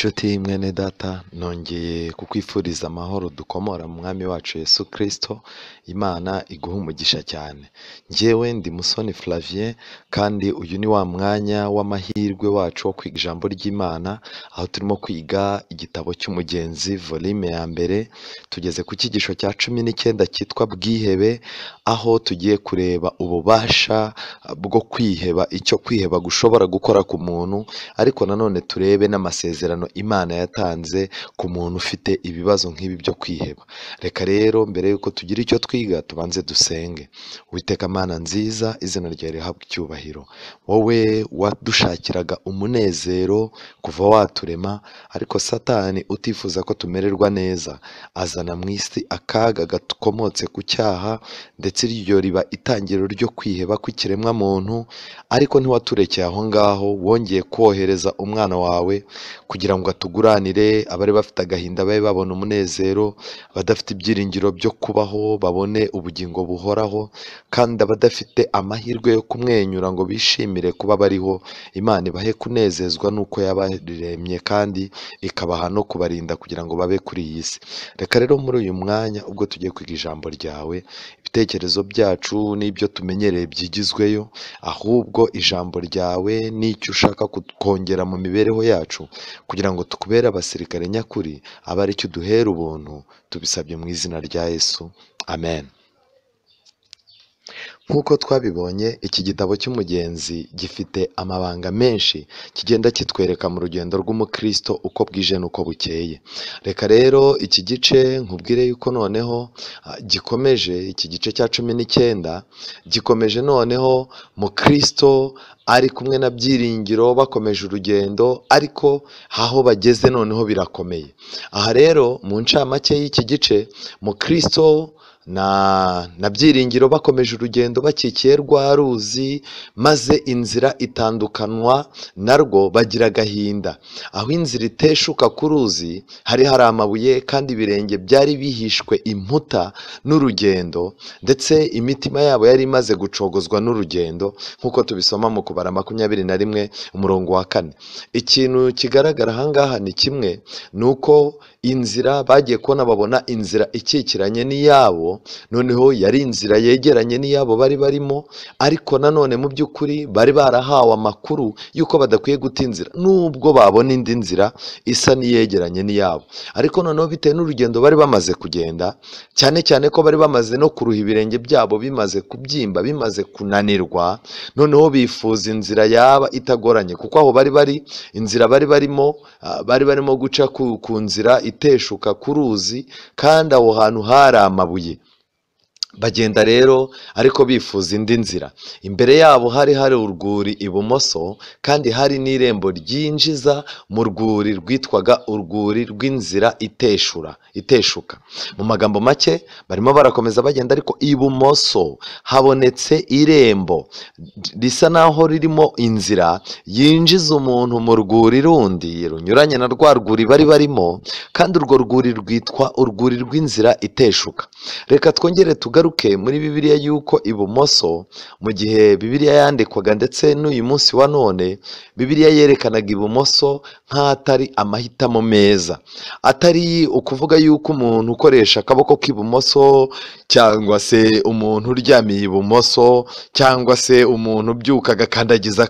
Nshuti mwene data nongeye kukwifuriza amahoro dukomora mu mwami wacu Yesu Kristo. Imana iguha umugisha cyane. Njyewe ndi Musoni Flavien kandi uyu ni wa mwanya w'amahirwe wacu wo kwiga ijambo ry'Imana, aho turimo kwiga igitabo cy'umugenzi volume ya mbere. Tugeze ku cyigisho cya 19 cyitwa bwihebe, aho tugiye kureba ububasha bwo kwiheba, icyo kwiheba gushobora gukora ku muntu, ariko nanone turebe n'amasezerano Imana yatanze ku muntu ufite ibibazo nk'ibi byo kwiheba. Reka rero mbere yuko tugira icyo twiga tubanze dusenge. Uwiteka Mana nziza, izina ryawe rihabwe icyubahiro. Wowe wadushakiraga umunezero kuva waturema, ariko Satani utifuza ko tumererwa neza azana mu isi akaga gakomotse ku cyaha, ndetse iryo riba itangiriro ryo kwiheba kw'ikiremwa muntu. Ariko ntiwaturekeye aho ngaho, wongeye kohereza umwana wawe kugira ngo atuguranire. Abari bafite agahinda babe babona umunezero, badafite ibyiringiro byo kubaho babone ubugingo buhoraho, kandi abadafite amahirwe yo kumwenyura ngo bishimire kuba bariho, Imana ibahe kunezezwa n'uko yabaremye kandi ikabaha no kubarinda kugira ngo babe kuri iyi si. Reka rero muri uyu mwanya ubwo tugiye kwiga ijambo ryawe, ibitekerezo byacu n'ibyo tumenyereye byigizweyo, ahubwo ijambo ryawe n'icyo ushaka kongera mu mibereho yacu kugira ngo tukubere abasirikare nyakuri, aba ari cyo duhera ubuntu, tubisabye mu izina rya Yesu, amen. Nk'uko twabibonye, iki gitabo cy'umugenzi gifite amabanga menshi kigenda kitwereka mu rugendo rw'umukristo uko bwije n'uko bukeye. Reka rero iki gice nkubwire yuko noneho gikomeje, iki gice cya 19 gikomeje noneho mukristo ari kumwe na Byiringiro bakomeje urugendo, ariko aho bageze noneho birakomeye. Aha rero mu ncamake y'iki gice, mukristo na Byiringiro bakomeje urugendo bakikiye rwa ruzi, maze inzira itandukanwa narwo, bagira agahinda. Aho inzira iteshuka ku ruzi hari amabuye, kandi ibirenge byari bihishwe imputa n'urugendo, ndetse imitima yabo yari imaze gucogozwa n'urugendo, nk'uko tubisoma mu Kubara 21 umurongo wa 4. Ikintu kigaragara ahangaha ni kimwe, ni uko inzira bagiye kubona babona inzira ikikiranye n'iyabo, noneho yari inzira yegeranye n'iyabo bari barimo, ariko nanone mu by'ukuri bari barahawe amakuru y'uko badakwiye guta inzira nubwo babona indi nzira isa n'iyegeranye n'iyabo. Ariko noneho bitewe n'urugendo bari bamaze kugenda, cyane cyane ko bari bamaze no kuruha ibirenge byabo, bimaze kubyimba, bimaze kunanirwa, noneho bifuza inzira yaba itagoranye, kuko aho bari inzira bari barimo guca ku nzira iteshuka ku ruzi, kandi aho hantu hari amabuye. Bagenda rero ariko bifuza indi nzira. Imbere yabo hari urwuri ibumoso, kandi hari n'irembo ryinjiza mu rwuri rwitwaga urwuri rw'inzira iteshuka. Mu magambo make barimo barakomeza bagenda, ariko ibumoso habonetse irembo risa naho ririmo inzira yinjiza umuntu mu rwuri rundi runyuranye na rwa rwuri bari barimo, kandi urwo rwuri rwitwa urwuri rw'inzira iteshuka. Reka twongere tugaruke muri Bibiliya yuko ibumoso, mu gihe Bibiliya yandikwaga ndetse n'uyu munsi wa none, Bibiliya yerekanaga ibumoso nk'atari amahitamo meza, atari ukuvuga yuko umuntu ukoresha akaboko k'ibumoso, cyangwa se umuntu uryamiye ibumoso, cyangwa se umuntu ubyuka agakandagiza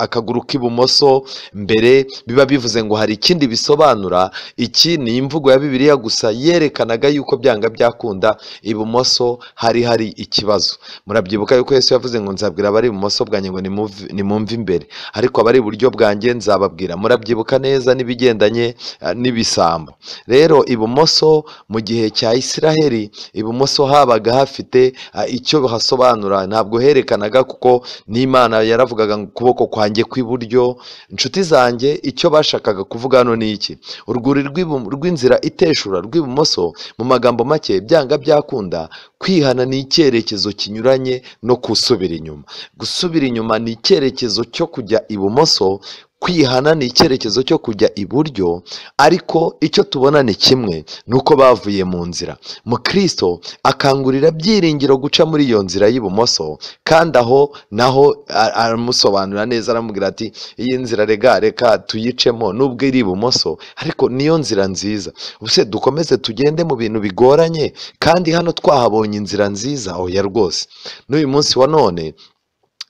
akaguru k'ibumoso mbere, biba bivuze ngo hari ikindi bisobanura. Iki ni imvugo ya Bibiliya gusa yerekanaga yuko byanga byakunda ibumoso hari ikibazo. Murabyibuka yuko Yesu yavuze ngo nzabwira abari ibumoso bwanjye ngo nimumve imbere, ariko abari iburyo bwanjye nzababwira. Murabyibuka neza n'ibigendanye n'ibisambo. Rero ibumoso mu gihe cya Isiraheli, ibumoso habaga hafite icyo hasobanura, ntabwo herekanaga, kuko n'Imana yaravugaga ngo ukuboko kwanjye kw'iburyo. Inshuti zanjye, icyo bashakaga kuvuga hano ni iki: urwuri rw'inzira iteshura rw'ibumoso, mu magambo make byanga byakunda, kwihana ni icyerekezo kinyuranye no gusubira inyuma. Gusubira inyuma ni icyerekezo cyo kujya ibumoso, kwihana ni icyerekezo cyo kujya iburyo, ariko icyo tubona ni kimwe, ni uko bavuye mu nzira. Mukristo akangurira Byiringiro guca muri iyo nzira y'ibumoso, kandi aho naho aramusobanurira neza, aramubwira ati iyi nzira reka tuyicemo nubwo iri ibumoso, ariko niyo nzira nziza. Ubuse dukomeze tugende mu bintu bigoranye kandi hano twahabonye inzira nziza? Oya rwose. N'uyu munsi wa none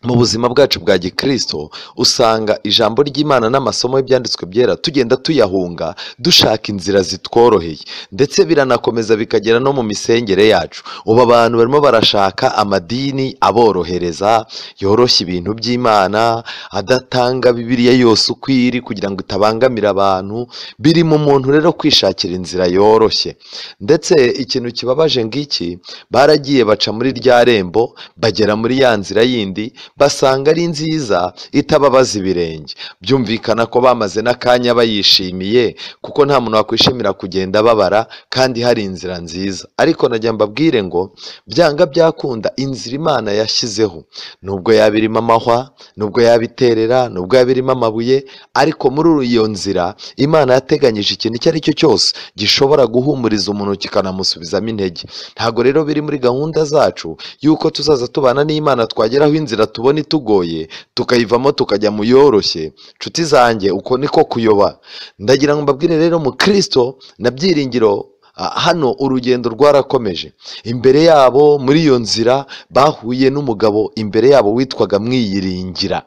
mu buzima bwacu bwa gikristo usanga ijambo ry'Imana n'amasomo y'ibyanditswe byera tugenda tuyahunga dushaka inzira zitworoheye, ndetse biranakomeza bikagera no mu misengere yacu. Ubu abantu barimo barashaka amadini aborohereza, yoroshya ibintu by'Imana, adatanga Bibiliya yose uko iri kugira ngo itabangamira abantu. Biri mu muntu rero kwishakira inzira yoroshye, ndetse ikintu kibabaje ngiki, baragiye baca muri rya rembo bagera muri ya nzira yindi basanga ari nziza itababaza ibirenge. Byumvikana ko bamaze n'akanya bayishimiye, kuko nta muntu wakwishimira kugenda babara kandi hari inzira nziza. Ariko najya mbabwire ngo byanga byakunda inzira Imana yashyizeho, nubwo yaba irimo amahwa, nubwo yaba iterera, nubwo yaba irimo amabuye, ariko muri iyo nzira Imana yateganyije ikintu icyo ari cyo cyose gishobora guhumuriza umuntu kikanamusubizamo intege. Ntabwo rero biri muri gahunda zacu yuko tuzaza tubana n'Imana twageraho inzira tubona itugoye tukayivamo tukajya mu yoroshye. Nshuti zanjye, uko niko kuyoba. Ndagira ngo mbabwire rero Mukristo na Byiringiro, hano urugendo rwarakomeje. Imbere yabo muri iyo nzira bahuye n'umugabo imbere yabo witwaga Mwiyiringira.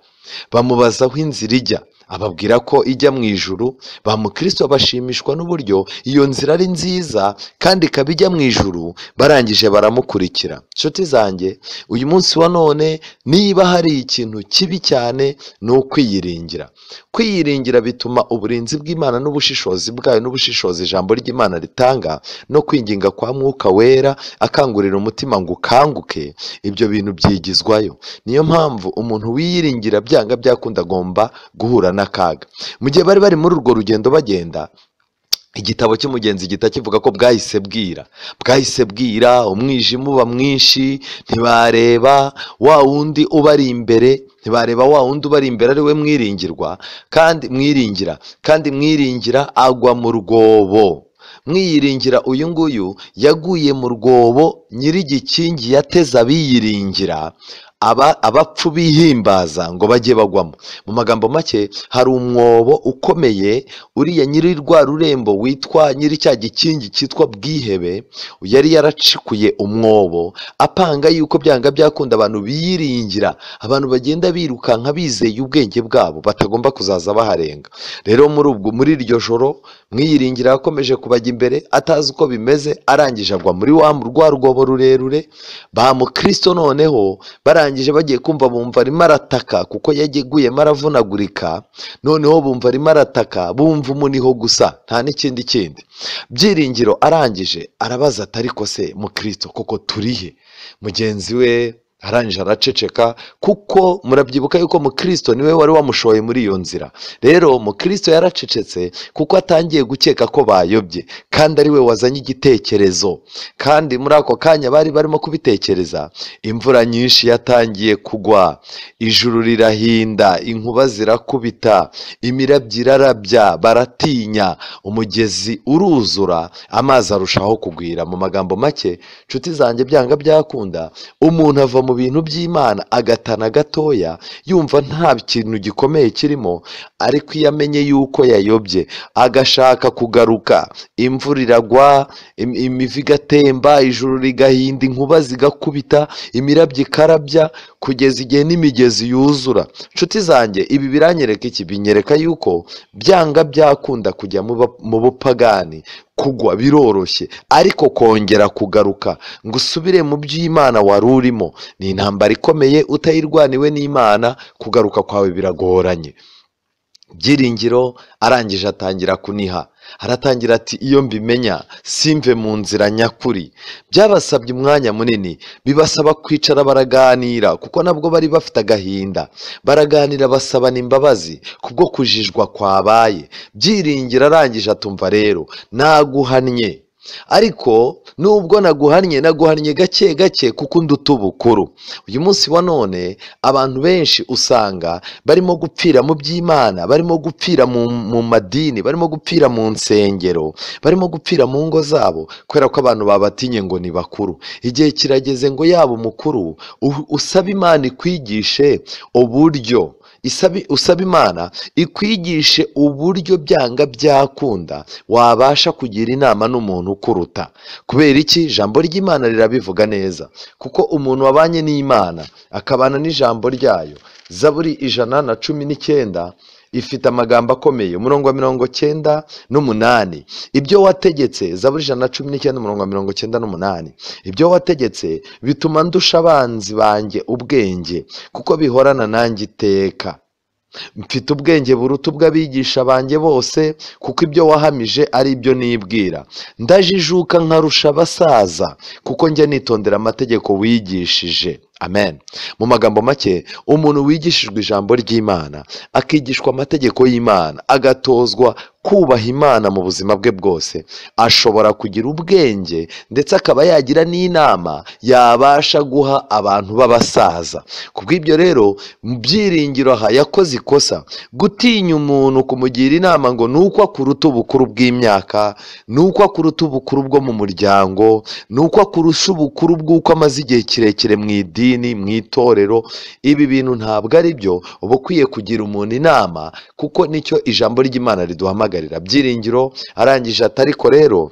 Bamubaza aho inzira ijya, ababwira ko ijya mu ijuru. Ba Mukristo bashimishwa n'uburyo iyo nzira ari nziza kandi ikaba ijya mu ijuru, barangije baramukurikira. Nshuti zanjye, uyu munsi wa none niba hari ikintu kibi cyane ni ukwiyiringira. Kwiyiringira bituma uburinzi bw'Imana n'ubushishozi bwayo n'ubushishozi ijambo ry'Imana ritanga no kwinginga kwa Mwuka Wera akangurira umutima ngo ukanguke, ibyo bintu byigizwayo. Niyo mpamvu umuntu wiyiringira byanga byakunda agomba guhura n'akaga. Mu gihe bari bari muri urwo rugendo bagenda, igitabo cy'umugenzi gihita kivuga ko bwahise bwira, umwijima uba mwinshi, ntibareba wa wundi ubari imbere, ari we Mwiringira, kandi Mwiringira agwa mu rwobo. Mwiyiringira uyu nguyu yaguye mu rwobo nyir'igikingi yateze abiyiringira, abapfu bihimbaza ngo bajye bagwamo. Mu magambo make, hari umwobo ukomeye uriya nyiri rwa rurembo witwa nyiri cya gikingi cyitwa Bwihebe yari yaracikuye umwobo, apanga yuko byanga byakunda abantu biyiringira, abantu bagenda birukanka bizeye ubwenge bwabo, batagomba kuzaza baharenga. Rero muri iryo joro Mwiyiringira yakomeje kubajya imbere atazi uko bimeze, arangije agwa muri rwa rwobo rurerure. Ba Mukristo noneho barangije bagiye kumva bumva arimo arataka, kuko yaguyemo aravunagurika. Noneho bumva arimo arataka, bumva umuniho gusa, nta n'ikindi kindi. Byiringiro arangije arabaza ati ariko se Mukristo koko turihe? Mugenzi we arangije araceceka, kuko murabyibuka yuko Mukristo niwe wari wamushoye muri iyo nzira. Rero Mukristo yaracecetse kuko atangiye gukeka ko bayobye, kandi ari we wazanye igitekerezo. Kandi muri ako kanya bari barimo kubitekereza, imvura nyinshi yatangiye kugwa, ijuru rirahinda, inkuba zirakubita, imirabyo irarabya, baratinya, umugezi uruzura, amazi arushaho kugwira. Mu magambo make, nshuti zanjye, byanga byakunda umuntu ava mu bintu by'Imana agatana gatoya yumva nta kintu gikomeye kirimo, ariko iyo amenye yuko yayobye agashaka kugaruka, imvura iragwa, imivu igatemba, ijuru rigahinda, inkuba zigakubita, imirabyo ikarabya, kugeza igihe n'imigezi yuzura. Nshuti zanjye, ibi biranyereka iki? Binyereka yuko byanga byakunda kujya mu bupagani kugwa biroroshye, ariko kongera kugaruka ngo usubire mu by'Imana wari urimo ni intambara ikomeye. Utayirwaniwe n'Imana, kugaruka kwawe biragoranye. Byiringiro arangije atangira kuniha, aratangira ati iyo mbimenya simve mu nzira nyakuri. Byabasabye umwanya munini, bibasaba kwicara baraganira, kuko nabwo bari bafite agahinda. Baraganira basabana imbabazi kubwo kujijwa kwabaye. Byiringiro arangije atumva rero naguhannye ariko nubwo naguhannye gake gake kuko unduta ubukuru. Uyu munsi wa none abantu benshi usanga barimo gupfira mu by'Imana, barimo gupfira mu madini, barimo gupfira mu nsengero, barimo gupfira mu ngo zabo kubera ko abantu babatinye ngo ni bakuru. Igihe kirageze ngo yaba umukuru usaba Imana ikwigishe uburyo, usaba Imana ikwigishe uburyo byanga byakunda wabasha kugira inama n'umuntu ukuruta. Kubera iki? Ijambo ry'Imana rirabivuga neza, kuko umuntu wabanye n'Imana akabana n'ijambo ryayo. Zaburi 119 ifite amagambo akomeye, umurongo wa 98, ibyo wategetse. Zaburi 119 umurongo wa 98, ibyo wategetse bituma ndusha abanzi banjye ubwenge, kuko bihorana nanjye iteka. Mfite ubwenge buruta ubw'abigisha banjye bose, kuko ibyo wahamije ari ibyo nibwira. Ndajijuka nkarusha abasaza, kuko njya nitondera amategeko wigishije. Amen. Mu magambo make, umuntu wigishijwe ijambo ry'Imana, akigishwa amategeko y'Imana, agatozwa kubaha Imana mu buzima bwe bwose, ashobora kugira ubwenge ndetse akaba yagira n'inama yabasha guha abantu b'abasaza. Kubw'ibyo rero, mu Byiringiro aha yakoze ikosa gutinya umuntu kumugira inama ngo nuko akuruta ubukuru bw'imyaka, nuko akuruta ubukuru bwo mu muryango, nuko akurusha ubukuru bw'uko amaze igihe kirekire mu idini, mu itorero. Ibi bintu ntabwo ari byo. Uba ukwiye kugira umuntu inama, kuko nicyo ijambo ry'Imana riduhamagara. Byiringiro arangije ati ariko rero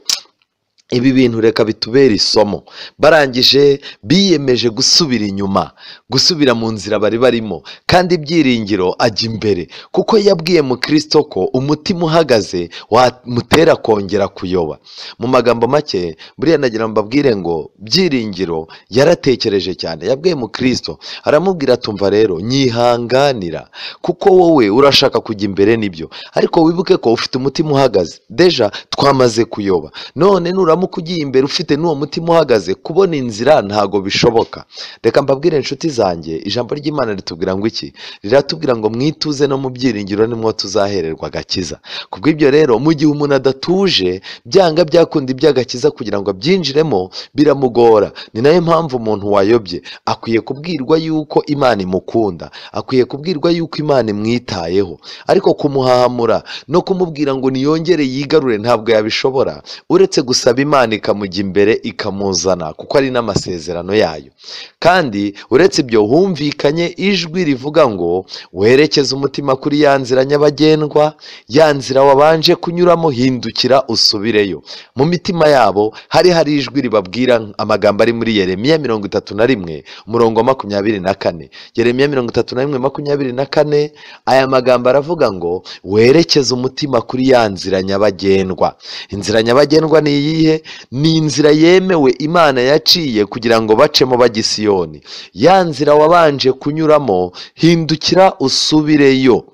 ibi bintu reka bitubera isomo. Barangije biyemeje gusubira inyuma, gusubira mu nzira bari barimo, kandi Byiringiro ajya imbere, kuko yabwiye mu Kristo ko umutima uhagaze wamutera kongera kuyoba. Mu magambo make, buriya nagira mbabwire ngo Byiringiro yaratekereje cyane. Yabwiye mu Kristo, aramubwira tumva rero nyihanganira, kuko wowe urashaka kujya imbere nibyo, ariko wibuke ko ufite umutima uhagaze. Deja twamaze kuyoba, none nuramuka ugiye imbere ufite n'uwo mutima uhagaze, kubona inzira ntago bishoboka. Reka mbabwire inshuti zanjye, ijambo ry'Imana ritubwira ngo iki? Riratubwira ngo mwituze no mu byiringiro nimwo tuzahererwa agakiza. Kubw'ibyo rero, mu gihe umuntu adatuje, byanga byakunda iby'agakiza kugira ngo abyinjiremo biramugora. Ni nayo mpamvu umuntu wayobye akwiye kubwirwa yuko Imana imukunda, akwiye kubwirwa yuko Imana imwitayeho, ariko kumuhahamura no kumubwira ngo niyongere yigarure ntabwo yabishobora, uretse gusaba Imana ikamujya imbere ikamuzana, kuko ari n'amasezerano yayo. Kandi uretse ibyo, humvikanye ijwi rivuga ngo werekeze umutima kuri ya nzira nyabagendwa, ya nzira wabanje kunyuramo, hindukira usubireyo. Mu mitima yabo hari ijwi ribabwira amagambo ari muri Yeremiya 31 umurongo wa 24. Yeremiya 31:24, aya magambo aravuga ngo werekeze umutima kuri ya nzira nyabagendwa. Inzira nyabagendwa ni iyihe? Ni inzira yemewe Imana yaciye kugira ngo bacemo bajya i Siyoni. Ya nzira wabanje kunyuramo, hindukira usubireyo.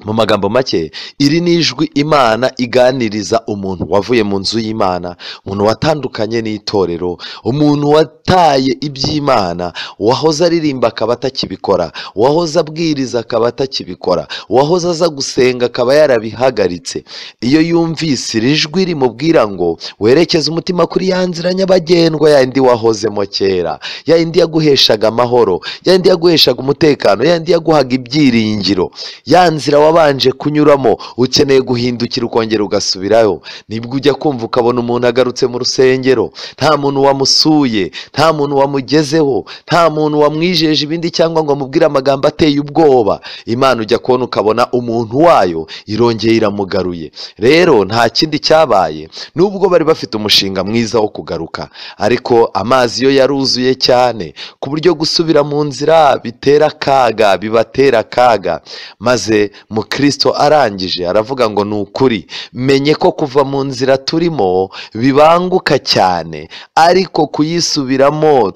Mu magambo make, iri ni ijwi Imana iganiriza umuntu wavuye mu nzu y'Imana, umuntu watandukanye n'itorero, umuntu wataye iby'Imana, wahoze aririmba akaba atakibikora, wahoze abwiriza akaba atakibikora, wahoze aza gusenga akaba yarabihagaritse. Iyo yumvise iri jwi rimubwira ngo werekeze umutima kuri ya nzira nyabagendwa, yandi wahozemo kera, yandi yaguheshaga amahoro, yandi yaguheshaga umutekano, yandi yaguhaga ibyiringiro, ya nzira wabanje kunyuramo, ukeneye guhindukira ukongera ugasubirayo. Nibwo ujya kumva ukabona umuntu agarutse mu rusengero, nta muntu wamusuye, nta muntu wamugezeho, nta muntu wamwijeje ibindi cyangwa ngo amubwire amagambo ateye ubwoba. Imana ujya kubona ukabona umuntu wayo irongeye iramugaruye. Rero nta kindi cyabaye, nubwo bari bafite umushinga mwiza wo kugaruka, ariko amazi yo yaruzuye cyane ku buryo gusubira mu nzira bitera akaga, bibatera akaga. Maze mu Kristo arangije aravuga ngo ni ukuri, menye ko kuva mu nzira turimo bibanguka cyane, ariko kuyisubiramo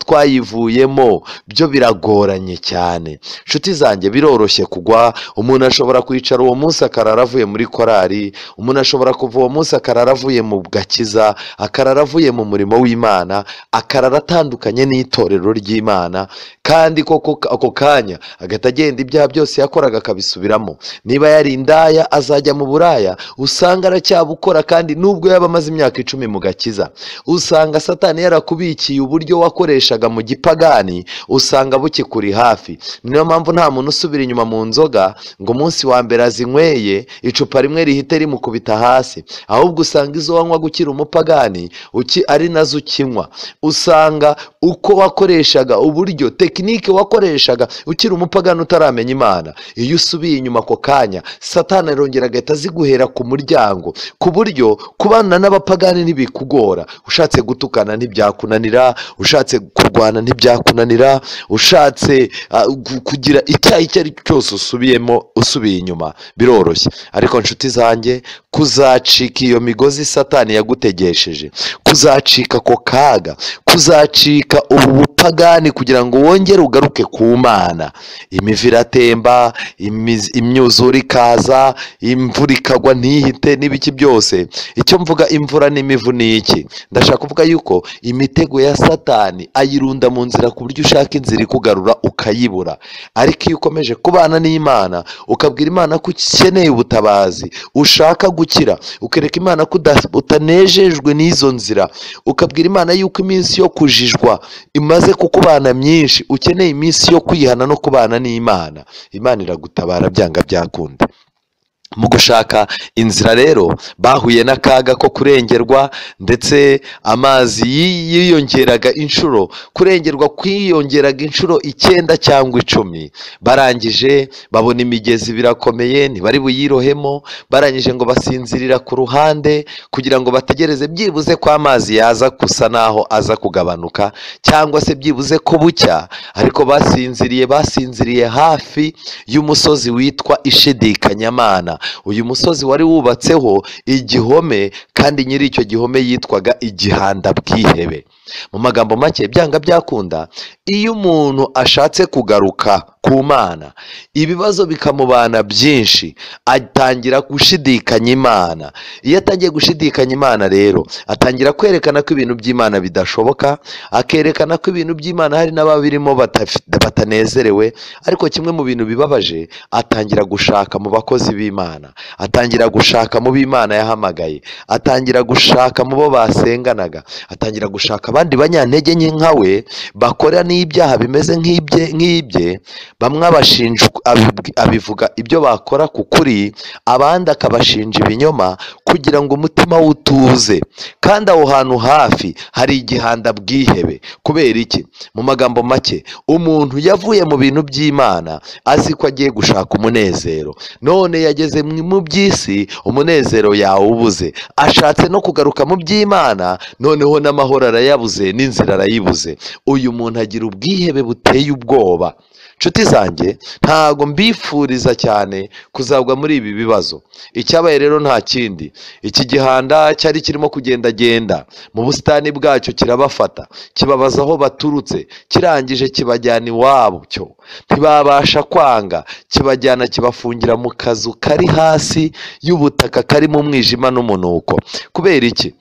twayivuyemo byo biragoranye cyane. Nshuti zanjye, biroroshye kugwa. Umuntu ashobora kwicara uwo munsi akarara avuye muri korari, umuntu ashobora kuva uwo munsi akarara avuye mu gakiza, akarara avuye mu murimo w'Imana, akarara atandukanye n'itorero ry'Imana, kandi koko ako kanya agahita agenda ibyaha byose yakoraga akabisubiramo. Niyo niba yari indaya azajya mu buraya, usanga aracyabukora kandi nubwo yaba amaze imyaka 10 mu gakiza. Usanga Satani yarakubikiye uburyo wakoreshaga mu gipagani, usanga bukikuri hafi. Niyo mpamvu nta muntu usubira inyuma mu nzoga ngo umunsi wa mbere azinyweye icupa rimwe rihite rimukubita hasi, ahubwo usanga izo wanywa gukira umupagani ari nazo ukinywa. Usanga uko wakoreshaga uburyo tekinike wakoreshaga ukira umupagani utaramenya Imana, iyo usubiye inyuma ako kanya Satani arongera agahita aziguhera ku muryango, ku buryo kubana n'abapagani ntibikugora. Ushatse gutukana ntibyakunanira, ushatse kurwana ntibyakunanira, ushatse kugira icyaha icyo ari cyose usubiye inyuma biroroshye. Ariko nshuti zanjye, kuzacika iyo migozi Satani yagutegesheje, kuzacika ako kaga, kuzacika ubu bupagani kugira ngo wongere ugaruke ku Mana. Imivu iratemba, imyuzure ikaza, imvura ikagwa ntihite n'ibiki byose. Icyo mvuga imvura n'imivu ni iki? Ndashaka kuvuga yuko imitego ya Satani ayirunda mu nzira ku buryo ushaka inzira ikugarura ukayibura. Ariko iyo ukomeje kubana n'Imana, ukabwira Imana ko ukeneye ubutabazi, ushaka gukira, ukereka Imana ko utanejejwe n'izo nzira, ukabwira Imana yuko iminsi yo kujijwa imaze kukubana myinshi, ukeneye iminsi yo kwihana no kubana n'Imana, Imana iragutabara byanga byakunda. Mu gushaka inzira rero bahuye n'akaga ko kurengerwa, ndetse amazi yiyongeraga inshuro, kurengerwa kwiyongeraga inshuro 9 cyangwa 10. Barangije babona imigezi birakomeye, ntibari buyirohemo, barangije ngo basinzirira ku ruhande kugira ngo bategereze byibuze ko amazi yaza gusa naho aza kugabanuka, cyangwa se byibuze ko bucya. Ariko basinziriye hafi y'umusozi witwa Ishidikanyamana. Uyu musozi wari wubatseho igihome, kandi nyiri icyo gihome yitwaga Igihanda Bwihebe. Mu magambo make byanga byakunda, iyo umuntu ashatse kugaruka ku Mana, ibibazo bikamubana byinshi, atangira gushidikanya Imana. Iyo atangiye gushidikanya Imana rero, atangira kwerekana ko ibintu by'Imana bidashoboka, akerekana ko ibintu by'Imana hari n'ababirimo batanezerewe. Ariko kimwe mu bintu bibabaje, atangira gushaka mu bakozi b'Imana, atangira gushaka mu b'Imana yahamagaye, atangira gushaka mu bo basenganaga, atangira gushaka abandi banyantege nke nkawe bakora n'ibyaha bimeze nk'ibye. Bamwe abivuga ibyo bakora ku kuri, abandi akabashinja ibinyoma kugira ngo umutima utuze. Kandi aho hantu hafi hari Igihanda Bwihebe. Kubera iki? Mu magambo make, umuntu yavuye mu bintu by'Imana azi ko agiye gushaka umunezero, none yageze mu by'isi, umunezero yawubuze. Ashatse no kugaruka mu by'Imana, noneho n'amahoro arayabuze, n'inzira arayibuze. Uyu muntu agira ubwihebe buteye ubwoba. Nshuti zanjye, ntago mbifuriza cyane kuzagwa muri ibi bibazo. Icyabaye rero nta kindi, iki gihanda cyari kirimo kugendagenda mu busitani bwacyo, kirabafata kibabaza aho baturutse, kirangije kibajyana iwabo cyo ntibabasha kwanga, kibajyana kibafungira mu kazu kari hasi y'ubutaka karimo umwijima n'umunuko. Kubera iki?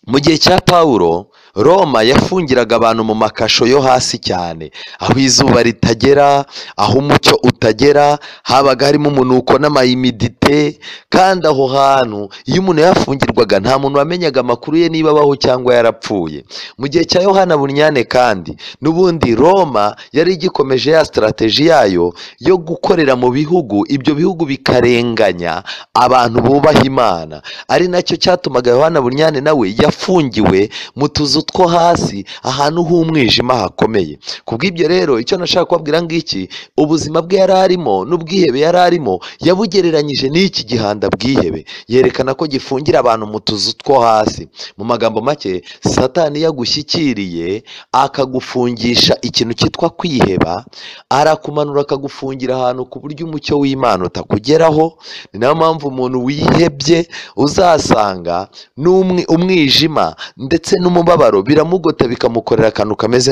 Mu gihe cya Pawulo, Roma yafungiraga abantu mu makasho yo hasi cyane, aho izuba ritagera, aho umucyo utagera, habaga harimo umunuko n'amayimidite. Kandi aho hantu iyo umuntu yafungirwaga, nta muntu wamenyaga amakuru ye niba abaho cyangwa yarapfuye. Mu gihe cya Yohana Bunyane kandi n'ubundi Roma yari igikomeje ya strategy yayo yo gukorera mu bihugu, ibyo bihugu bikarenganya abantu bubaha Imana. Ari nacyo cyatumaga Yohana Bunyane nawe yafungiwe mu tuzu two hasi, ahantu h'umwijima hakomeye. Kubw'ibyo rero icyo nashaka kubabwira ngiki, ubuzima bwe yari arimo n'ubwihebe yari arimo yabugereranyije n'iki Gihanda Bwihebe, yerekana ko gifungira abantu mu tuzu two hasi. Mu magambo make, Satani yagushyikiriye akagufungisha ikintu cyitwa kwiheba, arakumanura akagufungira ahantu ku buryo umucyo w'Imana utakugeraho. Ni nayo mpamvu umuntu wihebye uzasanga umwijima ndetse n'umubabaro biramugota, bikamukorera akantu kameze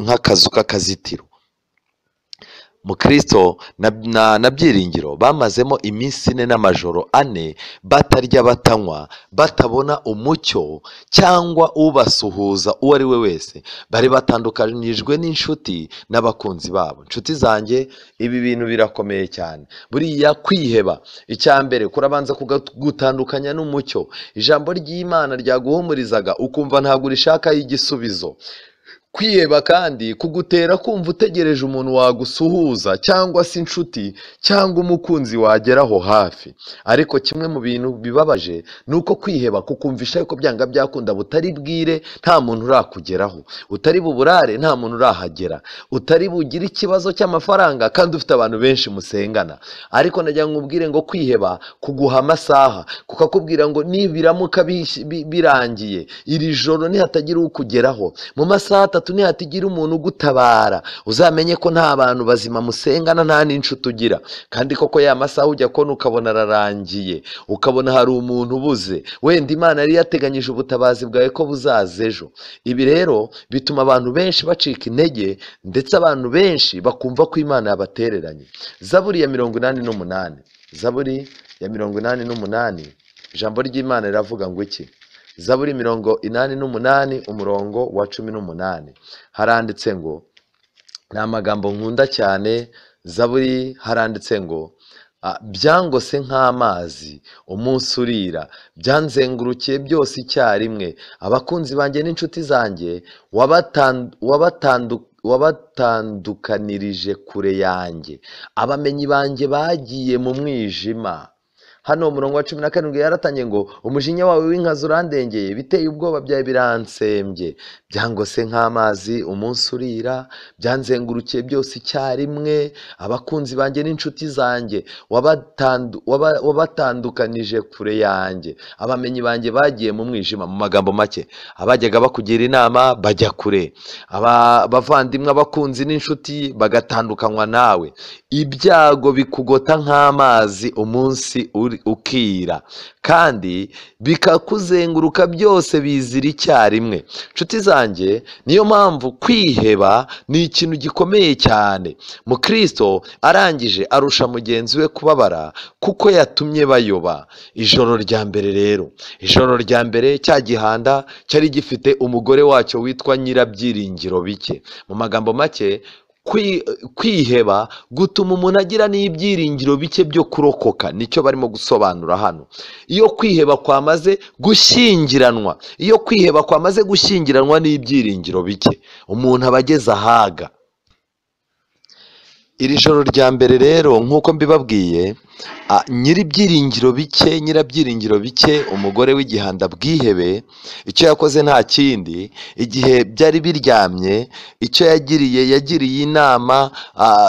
nk'akazu k'akazitiro. Mukristo na Byiringiro bamazemo iminsi 4 n'amajoro 4 batarya batanywa, batabona umucyo cyangwa ubasuhuza uwo ari we wese. Bari batandukanijwe n'inshuti n'abakunzi babo. Inshuti zanjye, ibi bintu birakomeye cyane. Buriya kwiheba, icyambere kurabanza kugutandukanya n'umucyo. Ijambo ry'Imana ryaguhumurizaga ukumva ntabwo urishakaho igisubizo. Kwiheba kandi kugutera kumva utegereje umuntu wagusuhuza cyangwa se inshuti cyangwa umukunzi wageraho hafi. Ariko kimwe mu bintu bibabaje nuko kwiheba kukumvisha yuko byanga byakunda butari bwire nta muntu urakugeraho, utari buburare nta muntu urahagera, utari bugire ikibazo cy'amafaranga kandi ufite abantu benshi musengana. Ariko najya nkubwire ngo kwiheba kuguha amasaha, kukakubwira ngo nibiramuka birangiye iri joro nihatagira ukugeraho, mu masaha nihatigira umuntu ugutabara, uzamenye ko nta bantu bazima musengana, nta n'inshuti ugira. Kandi koko ya masaha ujya kubona ukabona ararangiye, ukabona hari umuntu ubuze, wenda Imana yari yateganyije ubutabazi bwawe ko buzaza ejo. Ibi rero bituma abantu benshi bacika intege, ndetse abantu benshi bakumva ko Imana yabatereranye. Zaburi ya 88, Zaburi ya 88, ijambo ry'Imana riravuga ngo iki? Zaburi 88 umurongo wa 18 haranditse ngo, ni amagambo nkunda cyane. Zaburi haranditse ngo, byangose nk'amazi umunsi urira, byanzengurukiye byose icyarimwe, abakunzi banjye n'inshuti zanjye wabatandukanirije kure yanjye, abamenyi banjye bagiye mu mwijima. Hano umurongo wa 17 yaratangiye ngo, umujinya wawe w'inkazi urandengeye, biteye ubwoba byawe biransembye, byangose nk'amazi umunsi urira, byanzengurukiye byose icyarimwe, abakunzi banjye n'inshuti zanjye wabatandukanije kure yanjye, abamenyi banjye bagiye mu mwijima. Mu magambo make, abajyaga bakugira inama bajya kure, abavandimwe abakunzi n'inshuti bagatandukanywa nawe. Ibyago bikugota nk'amazi umunsi ukira, kandi bikakuzenguruka byose bizira icyarimwe. Nshuti zanjye, niyo mpamvu kwiheba ni ikintu gikomeye cyane. Mukristo arangije arusha mugenzi we kubabara kuko yatumye bayoba. Ijoro rya mbere rero, ijoro rya mbere cya gihanda cyari gifite umugore wacyo witwa Nyirabyiringiro bike. Mu magambo make, kwiheba gutuma umuntu agira n'ibyiringiro bike byo kurokoka. Nicyo barimo gusobanura hano. Iyo kwiheba kwamaze gushyingiranwa n'ibyiringiro bike, umuntu aba ageze ahaga. Iri joro rya mbere rero, nk'uko mbibabwiye, Nyirabyiringiro bike, umugore w'igihanda bwihebe, icyo yakoze nta kindi. Igihe byari biryamye, icyo yagiriye inama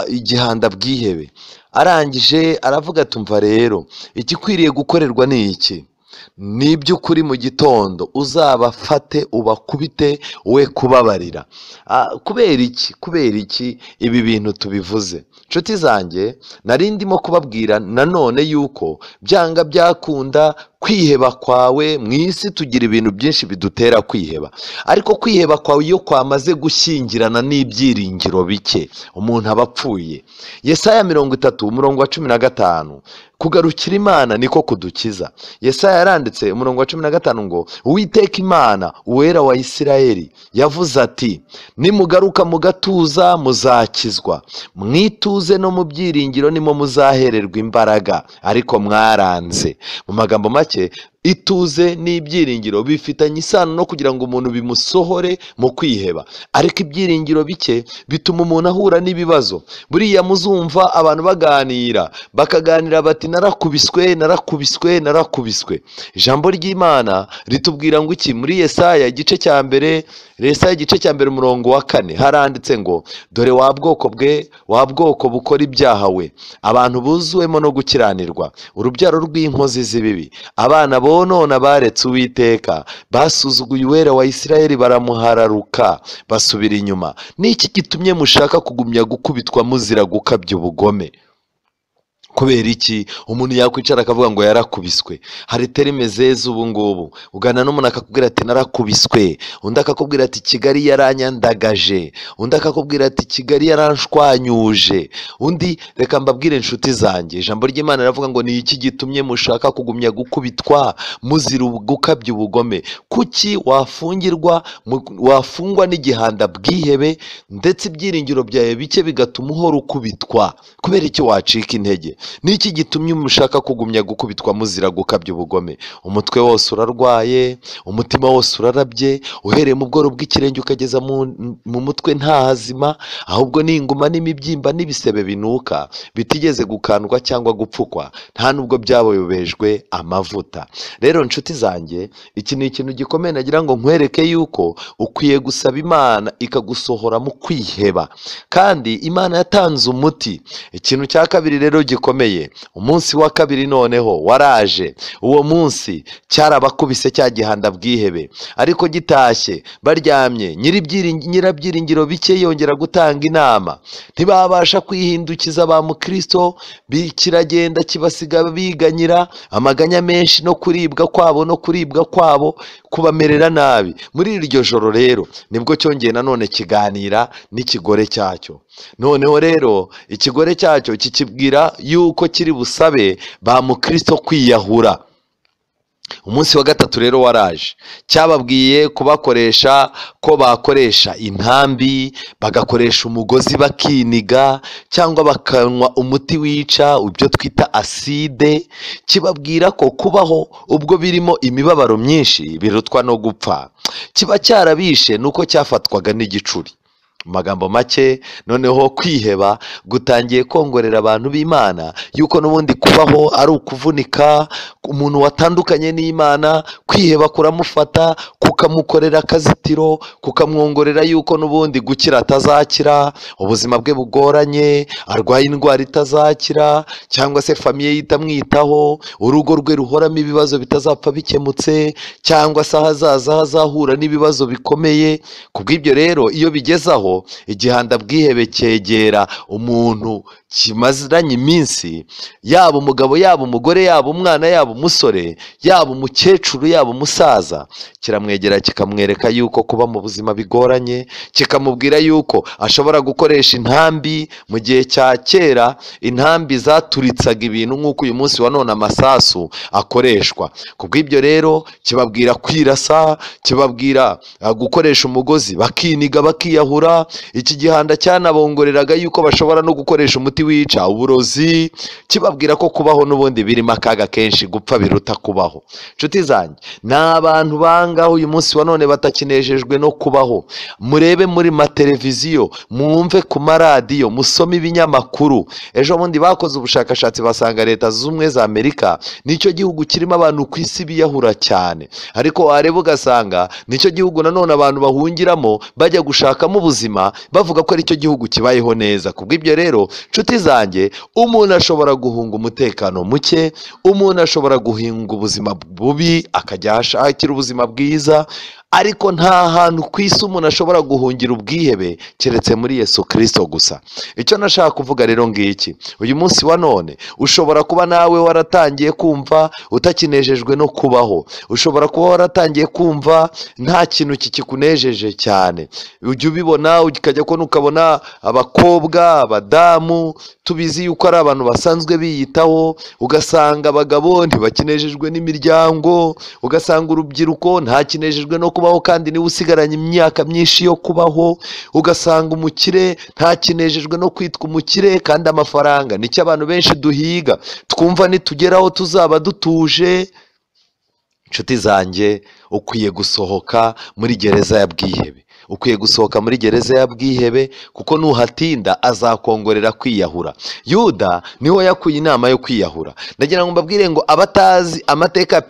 igihanda bwihebe. Arangije aravuga ati, umva rero, igikwiriye gukorerwa ni iki? Ni iby'ukuri mu gitondo uzabafate ubakubite we kubabarira. Kubera iki ibi bintu tubivuze? Nshuti zanjye, nari ndimo kubabwira nanone yuko byanga byakunda kwiheba kwawe mu isi tugira ibintu byinshi bidutera kwiheba. Ariko kwiheba kwawe iyo kwamaze gushyingirana n'ibyiringiro bike, umuntu aba apfuye. Yesaya 30 umurongo wa 15, kugarukira Imana niko kudukiza. Yesaya yaranditse umurongo wa 15 ngo, Uwiteka Imana uwera wa Isirayeli yavuze ati, nimugaruka mugatuza muzakizwa, mwituze no mu byiringiro nimo muzahererwa imbaraga, ariko mwaranze. Mu magambo make, ituze n'ibyiringiro bifitanye isano no kugira ngo umuntu bimusohore mu kwiheba. Ariko ibyiringiro bike bituma umuntu ahura n'ibibazo. Buriya muzumva abantu bakaganira bati, narakubiswe. Ijambo ry'Imana ritubwira ngo iki? Muri Yesaya igice cya mbere umurongo wa 4 haranditse ngo, dore wa bwoko bukora ibyaha we, abantu buzuwemo no gukiranirwa, urubyaro rw'inkozi z'ibibi, abana bonona baretse Uwiteka, basuzuguye uwera wa Isirayeli baramuhararuka basubira inyuma. Niki gitumye mushaka kugumya gukubitwa muzira gukabya ubugome? kubera iki umuntu yakwicara akavuga ngo yarakubiswe? Hari terime zeza ubu ngubu, ugana n'umuntu akakubwira ati narakubiswe, undi akakubwira ati Kigali yaranyandagaje, undi akakubwira ati Kigali yaranshwanyuje, undi reka mbabwire inshuti zanjye, ijambo ry'Imana riravuga ngo ni iki gitumye mushaka kugumya gukubitwa muzira gukabya ubugome? Kuki wafungwa n'igihanda bwihebe ndetse ibyiringiro byawe bike bigatuma uhora ukubitwa? Kubera iki wacika intege? Niki gitumye mushaka kugumya gukubitwa muzira gukabya ubugome? Umutwe wose urarwaye, umutima wose urarabye, uhereye mu bworo bw'ikirenge ukageza mu mutwe nta hazima, ahubwo ni inguma n'imibyimba n'ibisebe binuka bitigeze gukandwa cyangwa gupfukwa, nta nubwo byaboyobejwe amavuta. Rero nshuti zanjye, iki ni ikintu gikomeye nagira ngo nkwereke yuko ukwiye gusaba Imana ikagusohora mu kwiheba, kandi Imana yatanze umuti. Ikintu cya kabiri rero gikomeye, umunsi wa kabiri noneho waraje. Uwo munsi cyarabakubise cya gihanda bwihebe, ariko gitashye baryamye nyirabyiringiro bike yongera gutanga inama. Ntibabasha kwihindukiza ba mukristo, kiragenda kibasiga biganyira amaganya menshi no kuribwa kwabo kubamerera nabi. Muri iryo joro rero nibwo cyongeye nanone kiganira n'ikigore cyacyo. Noneho rero ikigore cyacyo kikibwira yuko kiri busabe ba mukristo kwiyahura. Umunsi wa gatatu rero waraje, cyababwiye kubakoresha ko bakoresha intambi, bagakoresha umugozi bakiniga, cyangwa bakanywa umuti wica ibyo twita aside. Kibabwira ko kubaho ubwo birimo imibabaro myinshi birutwa no gupfa. Kiba cyarabishe nuko cyafatwaga n'igicuri. Mu magambo make, noneho kwiheba gutangiye kongorera abantu b'Imana yuko n'ubundi kubaho ari ukuvunika. Umuntu watandukanye n'Imana, kwiheba kuramufata kukamukorera akazitiro, kukamwongorera yuko n'ubundi gukira atazakira, ubuzima bwe bugoranye, arwaye indwara itazakira, cyangwa se famiye ye itamwitaho, urugo rwe ruhoramo ibibazo bitazapfa bikemutse, cyangwa se ahazaza hazahura n'ibibazo bikomeye. Kubw'ibyo rero iyo bigezaho igihanda bwihebe cyegera umuntu kimaziranye iminsi, yaba umugabo, yaba umugore, yaba umwana, yaba umusore, yaba umukecuru, yaba umusaza, kiramwegera kikamwereka yuko kuba mu buzima bigoranye, kikamubwira yuko ashobora gukoresha intambi. Mu gihe cya kera intambi zaturitsaga ibintu nk'uko uyu munsi wa none amasasu akoreshwa. Kubw'ibyo rero kibabwira kwirasa, kibabwira gukoresha umugozi bakiniga bakiyahura. Iki gihanda cyanabongoreraga yuko bashobora no gukoresha umuti wica uburozi, kibabwira ko kubaho n'ubundi birimo akaga kenshi, gupfa biruta kubaho. Nshuti zanjye, ni abantu bangaho uyu munsi wa none batakinejejwe no kubaho. Murebe muri mateleviziyo, mwumve ku maradiyo, musome ibinyamakuru. Ejo bundi bakoze ubushakashatsi basanga Leta Zunze Ubumwe za Amerika nicyo gihugu kirimo abantu ku isi biyahura cyane, ariko wareba ugasanga nicyo gihugu nanone abantu bahungiramo bajya gushakamo ubuzima, bavuga ko aricyo gihugu kibayeho neza. Kubw'ibyo rero nshuti zanjye, umuntu ashobora guhunga umutekano muke, umuntu ashobora guhinga ubuzima bubi akajya ahashakira ubuzima bwiza, ariko nta hantu ku isi umuntu ashobora guhungira ubwihebe keretse muri Yesu Kristo gusa. Icyo nashaka kuvuga rero ngiki, uyu munsi wa none ushobora kuba nawe waratangiye kumva utakinejejwe no kubaho, ushobora kuba waratangiye kumva nta kintu kikikunejeje cyane. Ujya ubibona ukajya ukabona abakobwa, abadamu, tubizi yuko ari abantu basanzwe biyitaho, ugasanga abagabo ntibakinejejwe n'imiryango, ugasanga urubyiruko ntakinejejwe no kubaho kandi niwe usigaranye imyaka myinshi yo kubaho, ugasanga umukire ntakinejejwe no kwitwa umukire kandi amafaranga nicyo abantu benshi duhiga, twumva nitugeraho tuzaba dutuje. Nshuti zanjye, ukwiye gusohoka muri gereza ya bwihebe, ukwiye gusohoka muri gereza ya bwihebe, kuko nuhatinda azakongorera kwiyahura. Yuda niho yakuye inama yo kwiyahura. Ndagira ngo mbabwire ngo abatazi amateka ya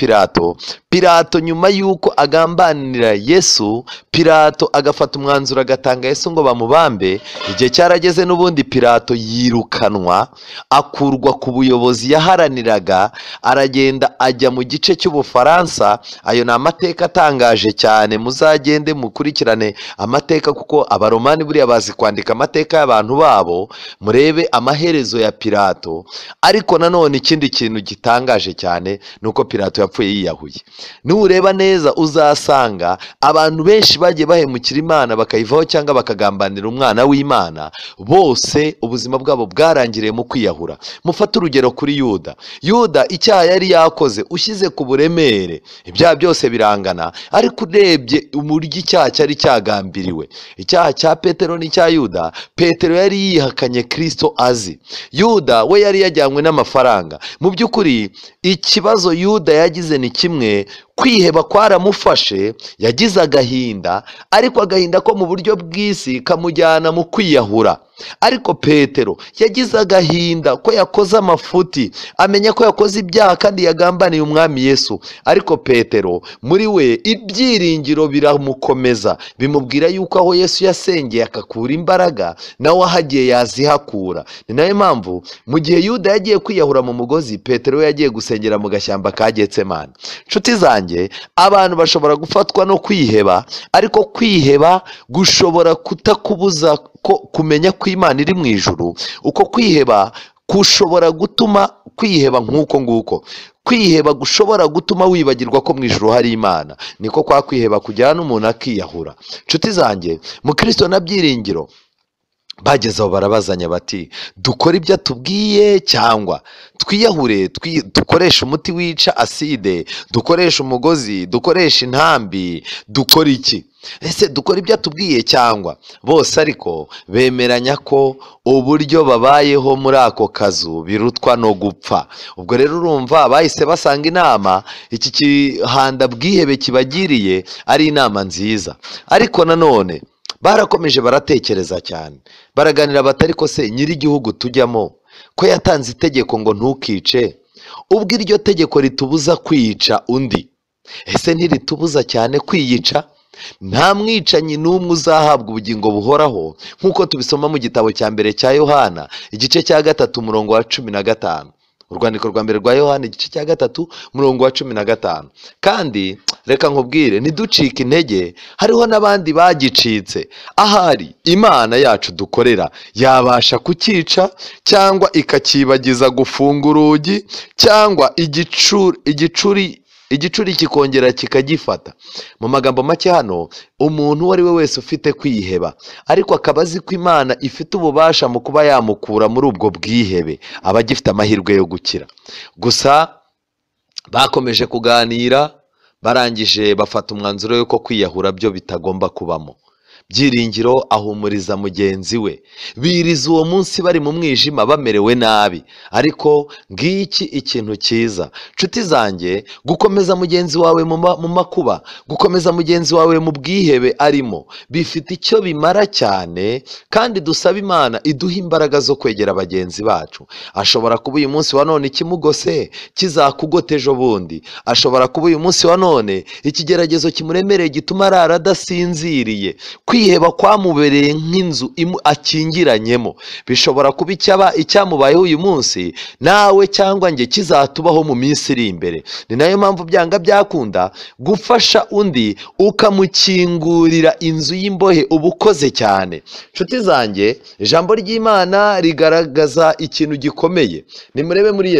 Pilato nyuma yuko agambanira Yesu, Pilato agafata umwanzuro agatanga Yesu ngo bamubambe. Igihe cyarageze n'ubundi Pilato yirukanwa, akurwa ku buyobozi yaharaniraga, aragenda ajya mu gice cy'Ubufaransa. Ayo ni amateka atangaje cyane, muzagende mukurikirane amateka, kuko abaromani buriya bazi kwandika amateka y'abantu babo. Murebe amaherezo ya Pilato. Ariko nanone ikindi kintu gitangaje cyane ni uko Pilato yapfuye yiyahuye. Nureba neza uzasanga abantu benshi bagiye bahemukira Imana bakayivaho cyangwa bakagambanira umwana w'Imana, bose ubuzima bwabo bwarangiriye mu kwiyahura. Mufate urugero kuri Yuda. Yuda icyaha yari yakoze ushyize ku buremere, ibyaha byose birangana, ariko urebye umuryo icyaha cyari cyagambiriwe, icyaha cya Petero n'icya Yuda, Petero yari yihakanye Kristo azi. Yuda we yari yajyanywe n'amafaranga. Mu by'ukuri ikibazo Yuda yagize ni kimwe, kwiheba kwaramufashe, yagize agahinda, ariko agahinda ko mu buryo bw'isi kamujyana mu kwiyahura. Ariko Petero yagize agahinda ko yakoze amafuti, amenya ko yakoze ibyaha kandi yagambaniye umwami Yesu. Ariko Petero muri we ibyiringiro biramukomeza, bimubwira yuko aho Yesu yasengeye akakura imbaraga, nawe ahagiye yazihakura. Ni nayo mpamvu mu gihe Yuda yagiye kwiyahura mu mugozi, Petero yagiye gusengera mu gashyamba ka Getsemani. Nshuti zanjye, abantu bashobora gufatwa no kwiheba, ariko kwiheba gushobora kutakubuza kumenya ko Imana iri mu ijuru. Uko kwiheba kushobora gutuma kwiheba nk'uko nguko, kwiheba gushobora gutuma wibagirwa ko mu ijuru hari Imana. Niko kwa kwiheba kujyana umuntu akiyahura. Nshuti zanjye, mu Kristo na Byiringiro bageze aho barabazanya bati, dukore ibyo atubwiye cyangwa twiyahure, dukoreshe umuti wica aside, dukoreshe umugozi, dukoreshe intambi, dukore iki? Ese dukora ibyo atubwiye cyangwa? Bose ariko bemeranya ko uburyo babayeho muri ako kazu birutwa no gupfa. Ubwo rero urumva bahise basanga inama iki kihanda bwihebe kibagiriye ari inama nziza. Ariko nanone barakomeje baratekereza cyane, baraganira batari ko se nyiri igihugu tujyamo ko yatanze itegeko ngo ntukice, ubwo iryo tegeko ritubuza kwica undi, ese ntiritubuza cyane kwiyica? Nta mwicanyi n'umwe uzahabwa ubugingo buhoraho, nk'uko tubisoma mu gitabo cya mbere cya Yohana igice cya 3 umurongo wa 15. Urwandiko rwa mbere rwa Yohana igice cya 3 umurongo wa 15. Kandi reka nkubwire, ntiducike intege, hariho n'abandi bagicitse. Ahari Imana yacu dukorera yabasha kukica, cyangwa ikakibagiza gufunga urugi, cyangwa igicuri kikongera kikagifata. Mu magambo make hano, umuntu uwo ari we wese ufite kwiheba ariko akaba azi ko Imana ifite ububasha mu kuba yamukura muri ubwo bwihebe, aba agifite amahirwe yo gukira. Gusa bakomeje kuganira, barangije bafata umwanzuro yuko kwiyahura byo bitagomba kubamo. Byiringiro ahumuriza mugenzi we. Biriza uwo munsi bari mu mwijima bamerewe nabi, ariko ngiki ikintu cyiza. Nshuti zanjye, gukomeza mugenzi wawe mu makuba, gukomeza mugenzi wawe mu bwihebe arimo, bifite icyo bimara cyane. Kandi dusaba Imana iduha imbaraga zo kwegera bagenzi bacu. Ashobora kuba uyu munsi wa none ikimugose kizakugota ejo bundi. Ashobora kuba uyu munsi wa none ikigeragezo kimuremereye gituma arara adasinziriye. Kwiheba kwamubereye nk'inzu akingiranyemo. Bishobora kuba icyamubayeho uyu munsi nawe cyangwa njye kizatubaho mu minsi iri imbere. Ni nayo mpamvu byanga byakunda gufasha undi ukamukingurira inzu y'imbohe uba ukoze cyane. Nshuti zanjye, ijambo ry'Imana rigaragaza ikintu gikomeye. Nimurebe muri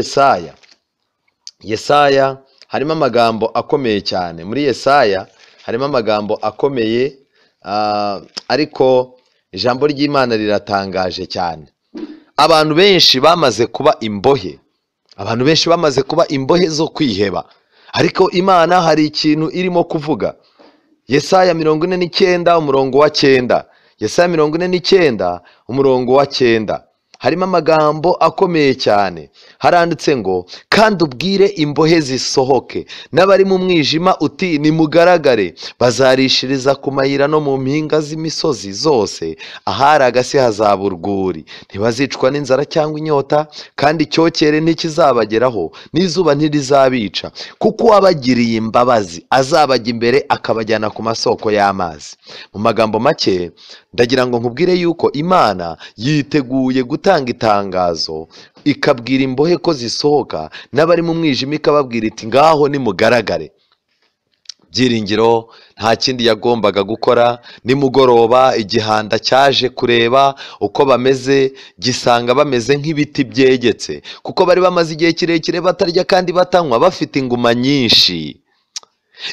Yesaya harimo amagambo akomeye cyane. Muri Yesaya harimo amagambo akomeye, ariko ijambo ry'Imana riratangaje cyane. Abantu benshi bamaze kuba imbohe, abantu benshi bamaze kuba imbohe zo kwiheba, ariko Imana hari ikintu irimo kuvuga. Yesaya 49 umurongo wa 9. Yesaya 49 umurongo wa 9 harimo amagambo akomeye cyane. Haranditse ngo, kandi ubwire imbohe zisohoke, n'abari mu mwijima uti nimugaragare. Bazarishiriza ku mayira no mu mpinga z'imisozi zose, ahari agasi hazaba urwuri. Ntibazicwa n'inzara cyangwa inyota, kandi icyokere ntikizabageraho, n'izuba ntirizabica, kuko uwabagiriye imbabazi azabajya imbere akabajyana ku masoko y'amazi. Mu magambo make ndagira ngo nkubwire yuko Imana yiteguye gutanga itangazo, ikabwira imbohe ko zisohoka, n'abari mu mwijima ikababwira iti ngaho nimugaragare. Byiringiro nta kindi yagombaga gukora. Nimugoroba igihanda cyaje kureba uko bameze, gisanga bameze nk'ibiti byegetse, kuko bari bamaze igihe kirekire batarya kandi batanywa, bafite inguma nyinshi.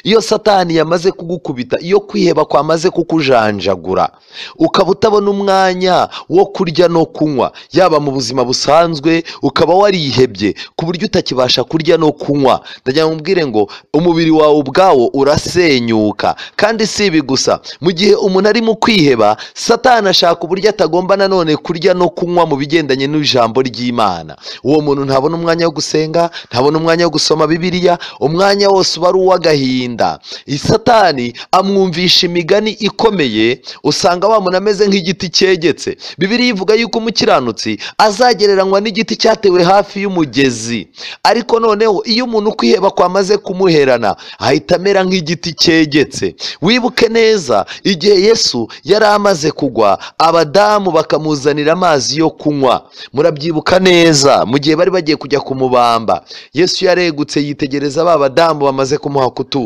Iyo Satani yamaze kugukubita, iyo kwiheba kwamaze kukujanjagura, ukaba utabona umwanya wo kurya no kunywa, yaba mu buzima busanzwe, ukaba warihebye ku buryo utakibasha kurya no kunywa, ndagira ngo mbwire ngo umubiri wawe ubwawo urasenyuka. Kandi si ibi gusa, mu gihe umuntu ari mu kwiheba, Satani ashaka uburyo atagomba nanone kurya no kunywa mu bigendanye n'ijambo ry'Imana. Uwo muntu ntabona umwanya wo gusenga, ntabona umwanya wo gusoma Bibiliya, umwanya wose uba ari uw'agahinda. Satani amwumvisha imigani ikomeye, usanga wa muntu ameze nk'igiti cyegetse. Bibiliya ivuga yuko umukiranutsi azagereranywa n'igiti cyatewe hafi y'umugezi, ariko noneho iyo umuntu kwiheba kwamaze kumuherana, ahita amera nk'igiti cyegetse. Wibuke neza igihe Yesu yari amaze kugwa, abadamu bakamuzanira amazi yo kunywa. Murabyibuka neza mu gihe bari bagiye kujya kumubamba, Yesu yaregutse yitegereza ba badamu bamaze kumuha kutuzi,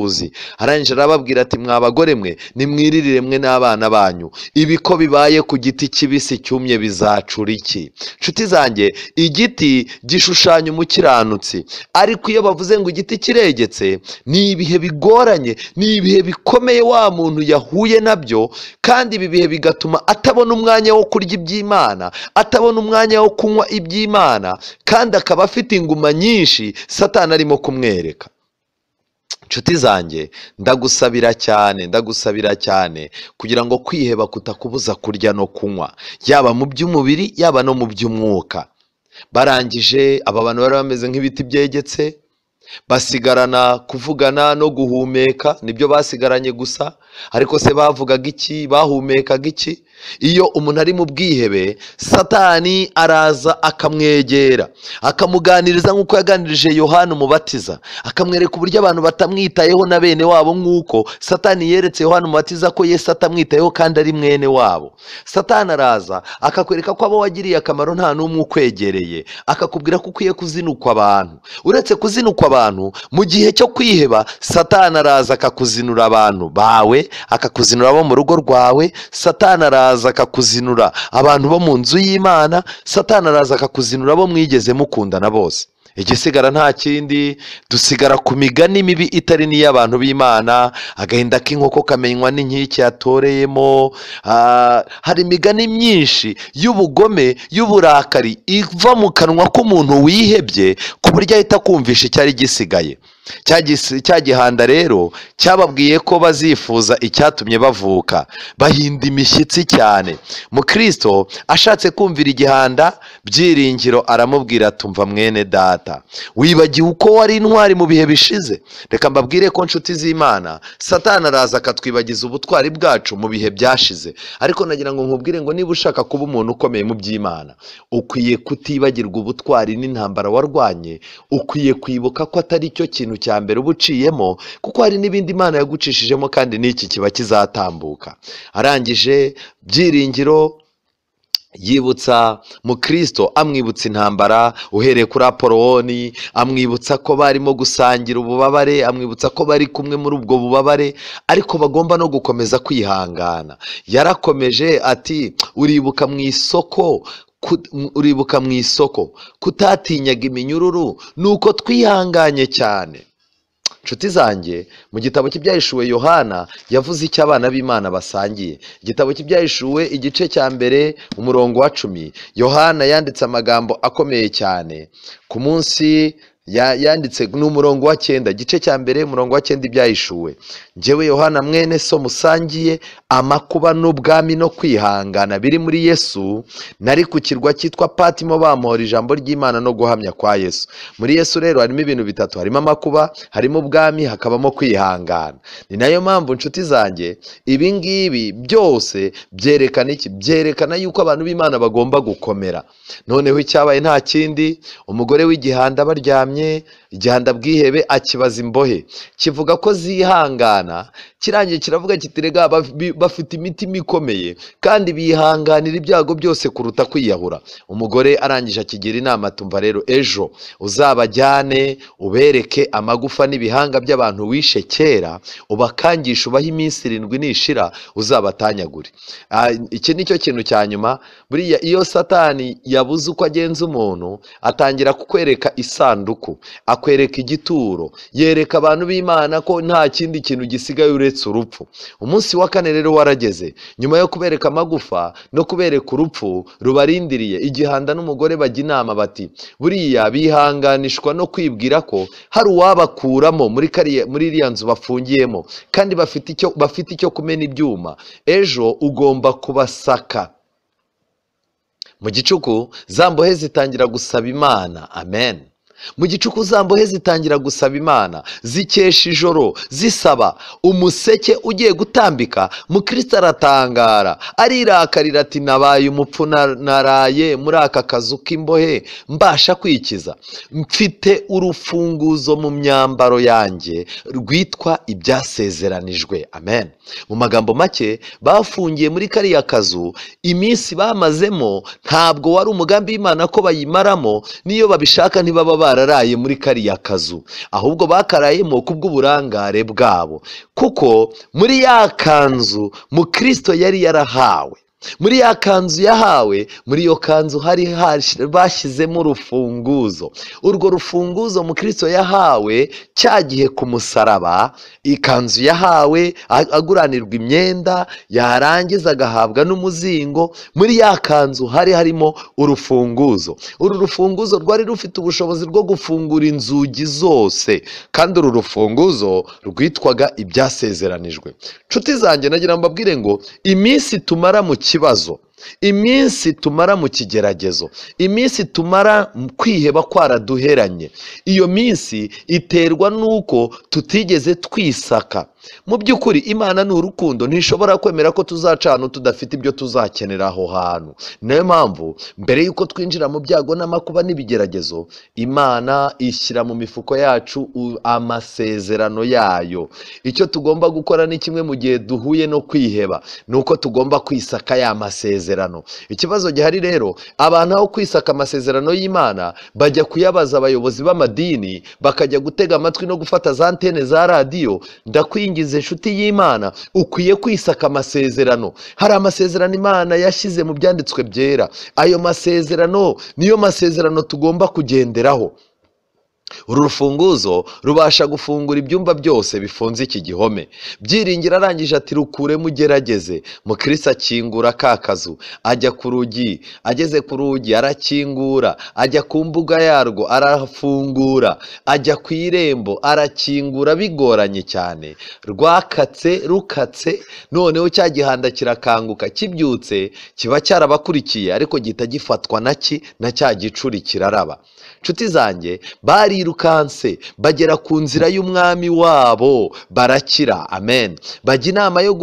arangije arababwira ati, mwa bagore mwe nimwiririre mwe n'abana banyu, ibi ko bibaye ku giti kibisi cyumye bizacura iki? Nshuti zanjye, igiti gishushanya umukiranutsi, ariko iyo bavuze ngo igiti kiregetse, ni ibihe bigoranye, ni ibihe bikomeye wa muntu yahuye nabyo, kandi ibi bihe bigatuma atabona umwanya wo kurya iby'Imana, atabona umwanya wo kunywa iby'Imana, kandi akaba afite inguma nyinshi Satani arimo kumwereka. Nshuti zanjye, ndagusabira cyane kugira ngo kwiheba kutakubuza kurya no kunywa, yaba mu by'umubiri yaba no mu by'umwuka. Barangije aba bantu bari bameze nk'ibiti byegetse, basigarana kuvugana no guhumeka, nibyo basigaranye gusa. Ariko se bavugaga iki? Bahumekaga iki? Iyo umuntu ari mu bwihebe, Satani araza akamwegera, akamuganiriza nk'uko yaganirije Yohana Umubatiza, akamwereka uburyo abantu batamwitayeho na bene wabo, nk'uko Satani yeretse Yohana Umubatiza ko Yesu atamwitayeho kandi ari mwene wabo. Satani araza akakwereka ko abo wagiriye akamaro nta n'umwe ukwegereye, akakubwira ko ukwiye kuzinukwa abantu. Uretse kuzinukwa abantu, mu gihe cyo kwiheba, Satani araza akakuzinura abantu bawe, akakuzinura abo mu rugo rwawe. Satani araza akakuzinura abantu bo mu nzu y'Imana. Satani araza akakuzinura abo mwigeze mukundana bose. Igisigara nta kindi, dusigara ku migani mibi itari n'iy'abantu b'Imana. Agahinda k'inkoko kamenywa n'inkike yatoreyemo. Hari imigani myinshi y'ubugome, y'uburakari iva mu kanwa k'umuntu wihebye, ku buryo ahita kumvisha icyari gisigaye. Cya gihanda rero cyababwiye ko bazifuza icyatumye bavuka, bahinda imishyitsi cyane. Mukristo ashatse kumvira igihanda, Byiringiro aramubwira ati, umva mwene data, wibagiwe uko wari intwari mu bihe bishize? Reka mbabwire ko nshuti z'Imana, Satani araza akatwibagiza ubutwari bwacu mu bihe byashize. Ariko nagira ngo nkubwire ngo niba ushaka kuba umuntu ukomeye mu by'Imana, ukwiye kutibagirwa ubutwari n'intambara warwanye. Ukwiye kwibuka ko atari cyo kintu cya mbere uba uciyemo, kuko hari n'ibindi Imana yagucishijemo kandi n'iki kiba kizatambuka. Arangije Byiringiro yibutsa Mukristo, amwibutsa intambara uhereye kuri Apoloni, amwibutsa ko barimo gusangira ububabare, amwibutsa ko bari kumwe muri ubwo bubabare, ariko bagomba no gukomeza kwihangana. Yarakomeje ati, uribuka mu isoko kutatinyaga iminyururu, nuko twihanganye cyane. Nshuti zanjye, mu gitabo cy'Ibyahishuwe Yohana yavuze icyo abana b'Imana basangiye. Igitabo cy'Ibyahishuwe igice cya mbere umurongo wa 10, Yohana yanditse amagambo akomeye cyane. Ku munsi yanditse n'umurongo wa 9, igice cya mbere umurongo wa 9, Ibyahishuwe: njyewe Yohana mwene so musangiye amakuba n'ubwami no kwihangana biri muri Yesu, nari ku kirwa cyitwa Patimo bamuhora ijambo ry'Imana no guhamya kwa Yesu. Muri Yesu rero harimo ibintu bitatu: harimo amakuba, harimo ubwami, hakabamo kwihangana. Ni nayo mpamvu nshuti zanjye, ibi ngibi byose byerekana iki? Byerekana yuko abantu b'Imana bagomba gukomera. Noneho icyabaye nta kindi, umugore w'igihanda baryamye, igihanda-bwihebe akibaza imbohe, kivuga ko zihangana, kirangiye kiravuga kiti rega bafite imitima ikomeye kandi bihanganira ibyago byose kuruta kwiyahura. Umugore arangije akigira inama, tumva rero ejo uzabajyane ubereke amagufa n'ibihanga by'abantu wishe kera, ubakangisha ubahe iminsi 7 nishira uzabatanyagure. Iki ni cyo kintu cya nyuma. Buriya iyo Satani yabuze uko agenza umuntu, atangira kukwereka isanduku, akwereka igituro, yereka abantu b'Imana ko nta kindi kintu gisigaye uretse urupfu. Umunsi wa 4 rero warageze, nyuma yo kubereka amagufa no kubereka urupfu rubarindiriye, igihanda n'umugore bajya inama bati buriya bihanganishwa no kwibwira ko hari uwabakuramo muri iriya nzu bafungiyemo, kandi bafite icyo kumena ibyuma. Ejo ugomba kubasaka. Mu gicuku za mbohe zitangira gusaba Imana. Amen. Mu gicuku za mbohe zitangira gusaba Imana, zikesha ijoro zisaba. Umuseke ugiye gutambika, Mukristo aratangara, arirakarira ati nabaye umupfu, naraye muri aka kazu k'imbohe mbasha kwikiza. Mfite urufunguzo mu myambaro yanjye rwitwa ibyasezeranijwe. Amen. Mu magambo make, bafungiye muri kariya kazu, iminsi bamazemo ntabwo wari umugambi w'Imana ko bayimaramo, niyo babishaka ntibaba bararaye muri kariya kazu, ahubwo bakarayemo kubw'uburangare bwabo. Kuko muri ya kanzu Mukristo yari yarahawe, muri ya kanzu yahawe, muri iyo kanzu hari bashyizemo urufunguzo. Urwo rufunguzo Mukristo yahawe cya gihe ku musaraba, ikanzu yahawe aguranirwa imyenda, yarangiza agahabwa n'umuzingo. Muri ya kanzu hari harimo urufunguzo. Uru rufunguzo rwari rufite ubushobozi bwo gufungura inzugi zose, kandi uru rufunguzo rwitwaga ibyasezeranijwe. Nshuti zanjye, nagira mbabwire ngo iminsi tumara mu kibazo, iminsi tumara mu kigeragezo, iminsi tumara kwiheba kwaraduheranye, iyo minsi iterwa nuko tutigeze twisaka. Mu by'ukuri Imana ni urukundo, ntishobora kwemera ko tuzaca ahantu tudafite ibyo tuzakenera aho hantu. Niyo mpamvu mbere y'uko twinjira mu byago n'amakuba n'ibigeragezo, Imana ishyira mu mifuko yacu amasezerano yayo. Icyo tugomba gukora ni kimwe, mu gihe duhuye no kwiheba, ni uko tugomba kwisaka ya masezerano. Ikibazo gihari rero, abantu aho kwisaka amasezerano y'Imana bajya kuyabaza abayobozi b'amadini, bakajya gutega amatwi no gufata za antene za radiyo. Ndakwingiza inshuti y'Imana, ukwiye kwisaka amasezerano. Hari amasezerano Imana yashyize mu byanditswe byera, ayo masezerano niyo masezerano tugomba kugenderaho. Uru rufunguzo rubasha gufungura ibyumba byose bifunze iki gihome. Byiringiro arangije ati rukuremo ugerageze. Mukristo akingura ka kazu, ajya ku rugi, ageze ku rugi arakingura, ajya ku mbuga yarwo arafungura, ajya ku irembo arakingura bigoranye cyane. Rukatse, noneho cya gihanda kirakanguka, kibyutse kiba cyarabakurikiye, ariko gihita gifatwa na cya gicuri kiraraba. Nshuti zanjye, barirukanse bagera ku nzira y'umwami wabo barakira. Amen. Bajya inama yo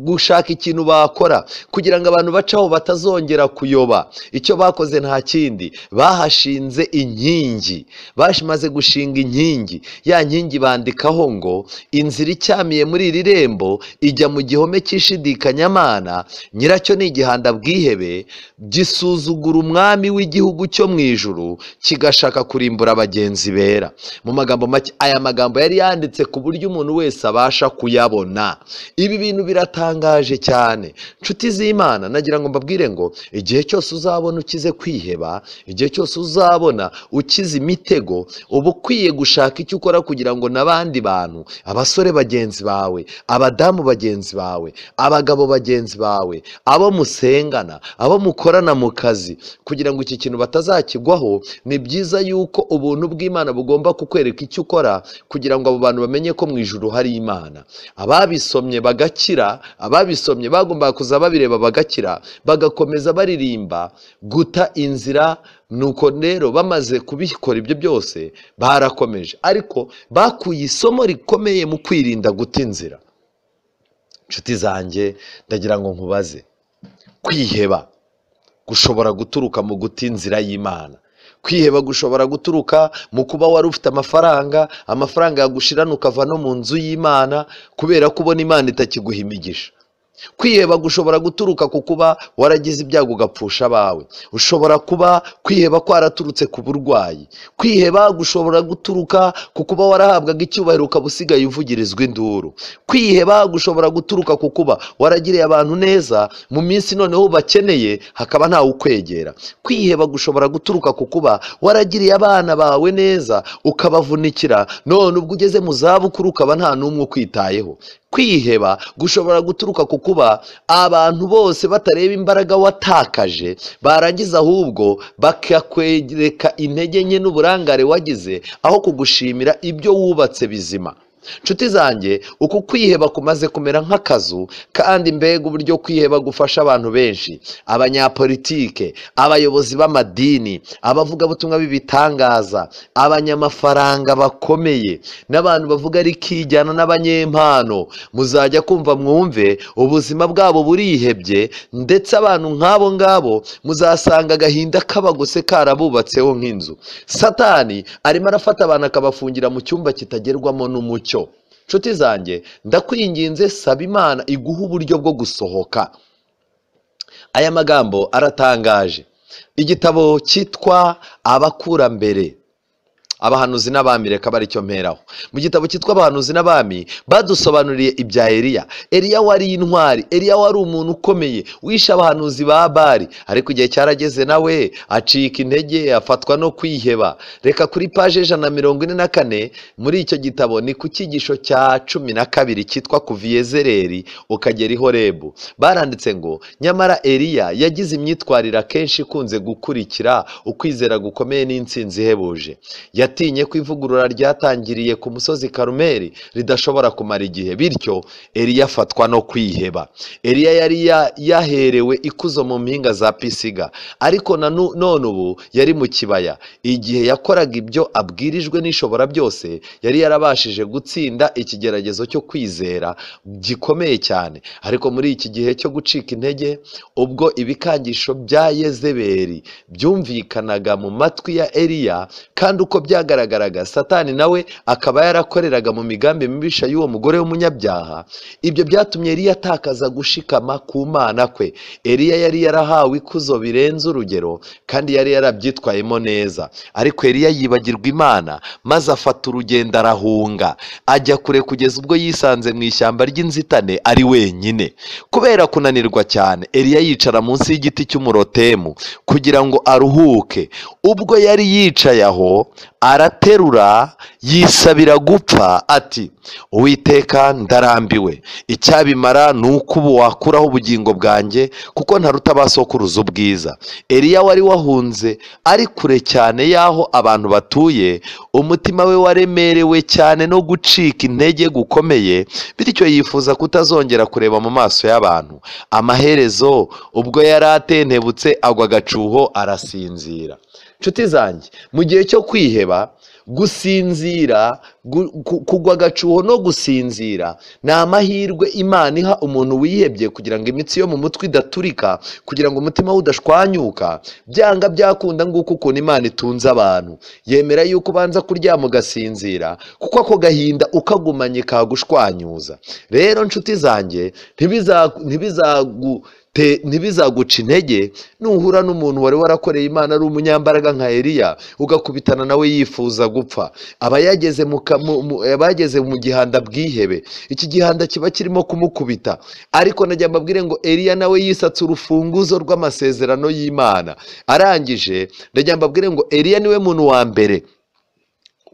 gushaka ikintu bakora kugira ngo abantu bacaho batazongera kuyoba. Icyo bakoze nta kindi, bahashinze inkingi. Bashimaze gushinga inkingi, ya nkingi bandikaho ngo inzira icyamiye muri iri rembo ijya mu gihome cy'ishidikanyamana, nyiracyo ni igihanda-bwihebe, gisuzugura umwami w'igihugu cyo mu ijuru, kigashaka kurimbura abagenzi bera. Mu magambo make, aya magambo yari yanditse ku buryo umuntu wese abasha kuyabona. Ibi bintu biratangaje cyane. Nshuti z'Imana, nagira ngo mbabwire ngo igihe cyose uzabona ukize kwiheba, igihe cyose uzabona ukize imitego, uba ukwiye gushaka icyo ukora kugira ngo n'abandi bantu, abasore bagenzi bawe, abadamu bagenzi bawe, abagabo bagenzi bawe, abo musengana, abo mukorana mu kazi, kugira ngo iki kintu batazakigwaho. Ni byiza yuko ubuntu bw'Imana bugomba kukwereka icyo ukora, kugira ngo abo bantu bamenye ko mu ijuru hari Imana. Ababisomye bagakira, ababisomye bagomba kuza babireba bagakira, bagakomeza baririmba guta inzira. Nuko rero bamaze kubikora ibyo byose, barakomeje, ariko bakuye isomo rikomeye mu kwirinda guta inzira. Nshuti zanjye, ndagira ngo nkubaze, kwiheba gushobora guturuka mu guta inzira y'Imana. kwiheba gushobora guturuka mu kuba wari ufite amafaranga yagushirana ukava no mu nzu y'Imana kubera ko ubona Imana itakiguha imigisha. Kwiheba gushobora guturuka ku kuba waragize ibyago ugapfusha abawe. Ushobora kuba kwiheba kwaraturutse ku burwayi. Kwiheba gushobora guturuka ku kuba warahabwaga icyubahiro ukaba usigaye uvugirizwa induru. Kwiheba gushobora guturuka ku kuba waragiriye abantu neza mu minsi noneho ubakeneye hakaba ntawe ukwegera. Kwiheba gushobora guturuka ku kuba waragiriye abana bawe neza ukabavunikira none ubwo ugeze mu zabukuru ukaba nta n'umwe ukwitayeho. Kwiheba gushobora guturuka ku kuba abantu bose batareba imbaraga watakaje barangiza ahubwo bakakwereka intege nke n'uburangare wagize aho kugushimira ibyo wubatse bizima. Nshuti zanjye, uku kwiheba kumaze kumera nk'akazu, kandi mbega uburyo kwiheba gufasha abantu benshi, abanyapolitike, abayobozi b'amadini, abavugabutumwa b'ibitangaza, abanyamafaranga bakomeye n'abantu bavuga ari kijyana n'abanyempano. Muzajya kumva mwumve ubuzima bwabo burihebye, ndetse abantu nk'abo ngabo muzasanga agahinda kabagose karabubatseho nk'inzu. Satani arimo arafata abantu akabafungira mu cyumba kitagerwamo n'umucyo. Nshuti zanjye, ndakwinginze saba Imana iguha uburyo bwo gusohoka. Aya magambo aratangaje. Igitabo cyitwa Abakurambere, Abahanuzi n'Abami, reka bari cyo mperaho. Mu gitabo cyitwa Abahanuzi n'Abami badusobanuriye ibya Eliya. Eliya wari intwari, Eliya wari umuntu ukomeye wishe abahanuzi ba Bali, ariko igihe cyarageze nawe acika intege afatwa no kwiheba. Reka kuri page 144 muri icyo gitabo ni ku cyigisho cya 12 cyitwa Kuva i Yezereli ukagera i Horebu. Baranditse ngo nyamara Eliya yagize imyitwarire akenshi ikunze gukurikira ukwizera gukomeye n'intsinzi ihebuje. Yatinye ko ivugurura ryatangiriye ku musozi Karumeli ridashobora kumara igihe, bityo Eliya afatwa no kwiheba. Eliya yari yaherewe ikuzo mu mpinga za Pisiga, ariko none ubu yari mu kibaya. Igihe yakoraga ibyo abwirijwe n'ishobora byose, yari yarabashije gutsinda ikigeragezo cyo kwizera gikomeye cyane. Ariko muri iki gihe cyo gucika intege, ubwo ibikangisho bya Yezebeli byumvikanaga mu matwi ya Eliya, kandi uko byagaragaraga Satani nawe akaba yarakoreraga mu migambi mibisha y'uwo mugore w'umunyabyaha, ibyo byatumye Eliya atakaza gushikama ku Mana kwe. Eliya yari yarahawe ikuzo birenze urugero, kandi yari yarabyitwayemo neza. Ariko Eliya yibagirwa Imana, maze afata urugendo arahunga, ajya kure kugeza ubwo yisanze mu ishyamba ry'inzitane ari wenyine. Kubera kunanirwa cyane, Eliya yicara munsi y'igiti cy'umurotemu kugira ngo aruhuke. Ubwo yari yicaye aho, araterura yisabira gupfa ati, Uwiteka, ndarambiwe, icyabimara ni uko ubu wakuraho ubugingo bwanjye, kuko ntaruta abasokuruza ubwiza. Eliya wari wahunze ari kure cyane y'aho abantu batuye, umutima we waremerewe cyane no gucika intege gukomeye, bityo yifuza kutazongera kureba mu maso y'abantu. Amaherezo ubwo yari atentebutse agwa agacuho arasinzira. Nshuti zanjye, mu gihe cyo kwiheba, gusinzira, kugwa agacuho no gusinzira ni amahirwe Imana iha umuntu wihebye kugira ngo imitsi yo mu mutwe idaturika, kugira ngo umutima we udashwanyuka. Byanga byakunda nguko ukuntu Imana itunze abantu, yemera yuko ubanza kuryama ugasinzira, kuko ako gahinda ukagumanye kagushwanyuza. Rero nshuti zanjye, ntibizaguca intege nuhura n'umuntu wari warakoreye Imana ari umunyambaraga nka Eliya, ugakubitana nawe yifuza gupfa. Aba yageze mu gihanda bwihebe, iki gihanda kiba kirimo kumukubita. Ariko najya mbabwire ngo Eliya nawe yisatse urufunguzo rw'amasezerano y'Imana. Arangije najya mbabwire ngo Eliya niwe muntu wa mbere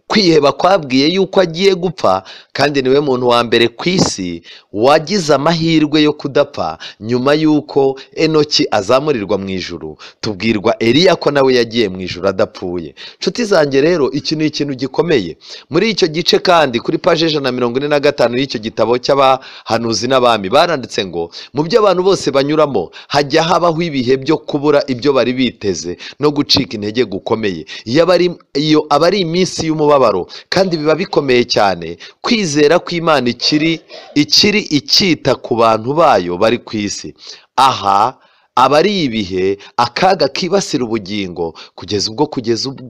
kwiheba kwabwiye yuko agiye gupfa, kandi niwe muntu wa mbere ku isi wagize amahirwe yo kudapfa nyuma yuko Enoki azamurirwa mu ijuru. Tubwirwa Eliya ko nawe yagiye mu ijuru adapfuye. Nshuti zanjye rero, iki ni ikintu gikomeye. Muri icyo gice kandi kuri page 145 y'icyo gitabo cy'Abahanuzi n'Abami baranditse ngo mu byo abantu bose banyuramo hajya habaho ibihe byo kubura ibyo bari biteze no gucika intege gukomeye. Iyo aba ari iminsi y'umubabaro, kandi biba bikomeye cyane kwizera ko Imana ikiri icyita ku bantu bayo bari ku isi. Aha aba ari ibihe akaga kibasira ubugingo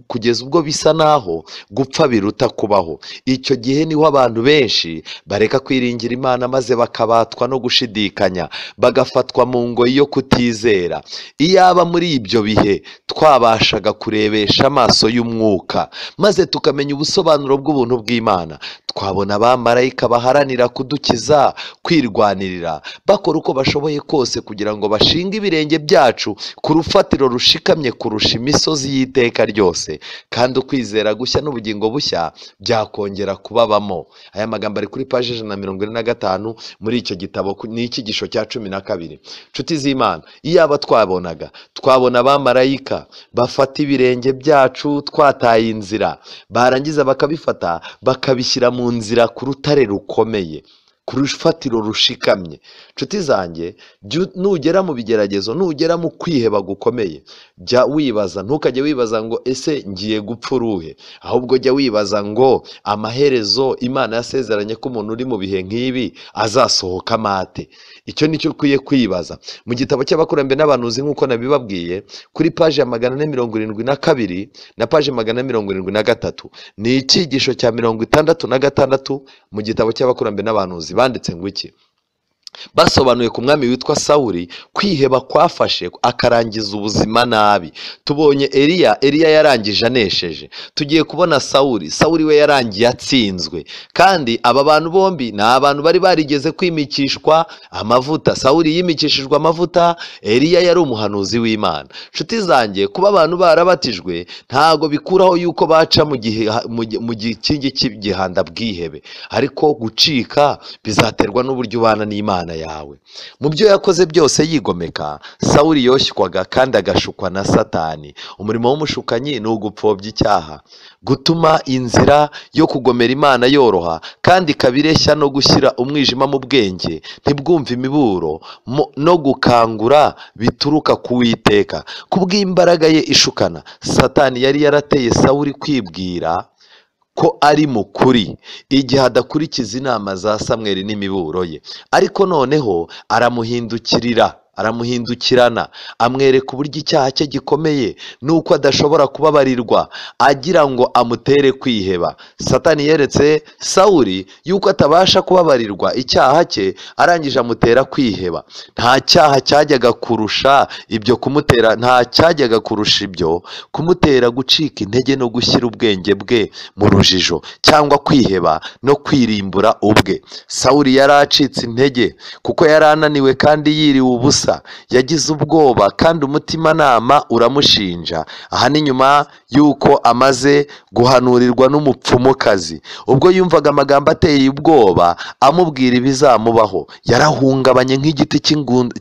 kugeza ubwo bisa naho gupfa biruta kubaho. Icyo gihe niho abantu benshi bareka kwiringira Imana maze bakabatwa no gushidikanya, bagafatwa mu ngoyi yo kutizera. Iyaba muri ibyo bihe twabashaga kurebesha amaso y'umwuka maze tukamenya ubusobanuro bw'ubuntu bw'Imana, twabona abamarayika baharanira kudukiza, kwirwanirira, bakora uko bashoboye kose kugira ngo bashinge ibirenge byacu ku rufatiro rushikamye kurusha imisozi y'iteka ryose, kandi ukwizera gushya n'ubugingo bushya byakongera kubabamo. Aya magambo ari kuri paji 145 muri icyo gitabo, ni icyigisho cya 12. Nshuti z'Imana, iyaba twabona abamarayika bafata ibirenge byacu twataye inzira, barangiza bakabifata bakabishyira mu nzira ku rutare rukomeye, ku rufatiro rushikamye. Nshuti zanjye, nugera mu bigeragezo, nugera mu kwiheba gukomeye, jya wibaza, ntukajye wibaza ngo ese ngiye gupfa uruhe, ahubwo jya wibaza ngo amaherezo Imana yasezeranye ko umuntu uri mu bihe nk'ibi azasohoka amate. Icyo nicyo ukwiye kwibaza. Mu gitabo cy'abakurambere n'abahanuzi nk'uko nabibabwiye, kuri paji ya 472 na paji 473 ni icyigisho cya 66 mu gitabo cy'abakurambere n'abahanuzi. Banditse ngo iki? Basobanuye ku mwami witwa Sawuli kwiheba kwafashe akarangiza ubuzima nabi. Tubonye Eliya yarangije anesheje, tugiye kubona Sawuli we yarangiye atsinzwe. Kandi aba bantu bombi ni abantu bari barigeze kwimikishwa amavuta. Sawuli yimikishijwe amavuta, Eliya yari umuhanuzi w'Imana. Nshuti zanjye, kuba abantu barabatijwe ntago bikuraho yuko baca mu gikingi cy'igihanda bwihebe, ariko gucika bizaterwa n'uburyo ubana n'Imana yawe. Mu byo yakoze byose yigomeka, Sawuli yoshywaga kandi agashukwa na Satani. Umurimo w'umushukanyi ni ugupfobya icyaha, gutuma inzira yo kugomera Imana yoroha, kandi ikabireshya no gushyira umwijima mu bwenge, ntibwumve imiburo no gukangura bituruka ku Uwiteka. Kubw'imbaraga ye ishukana, Satani yari yarateye Sawuli kwibwira ko ari mukuri igihe adakurikiza inama za Samweli n'imiburo ye. Ariko noneho aramuhindukirana, amwereka uburyo icyaha cye gikomeye nuko adashobora kubabarirwa, agira ngo amutere kwiheba. Satani yeretse Sawuli yuko atabasha kubabarirwa icyaha cye, arangije amutera kwiheba. Nta cyaha cyajyaga kurusha ibyo kumutera gucika intege no gushyira ubwenge bwe mu rujijo, cyangwa kwiheba no kwirimbura ubwe. Sawuli yari acitse intege kuko yari ananiwe kandi yiriwe ubusa. Yagize ubwoba kandi umutimanama uramushinja. Aha ni nyuma yuko amaze guhanurirwa n'umupfumukazi. Ubwo yumvaga amagambo ateye ubwoba amubwira ibizamubaho, yarahungabanye nk'igiti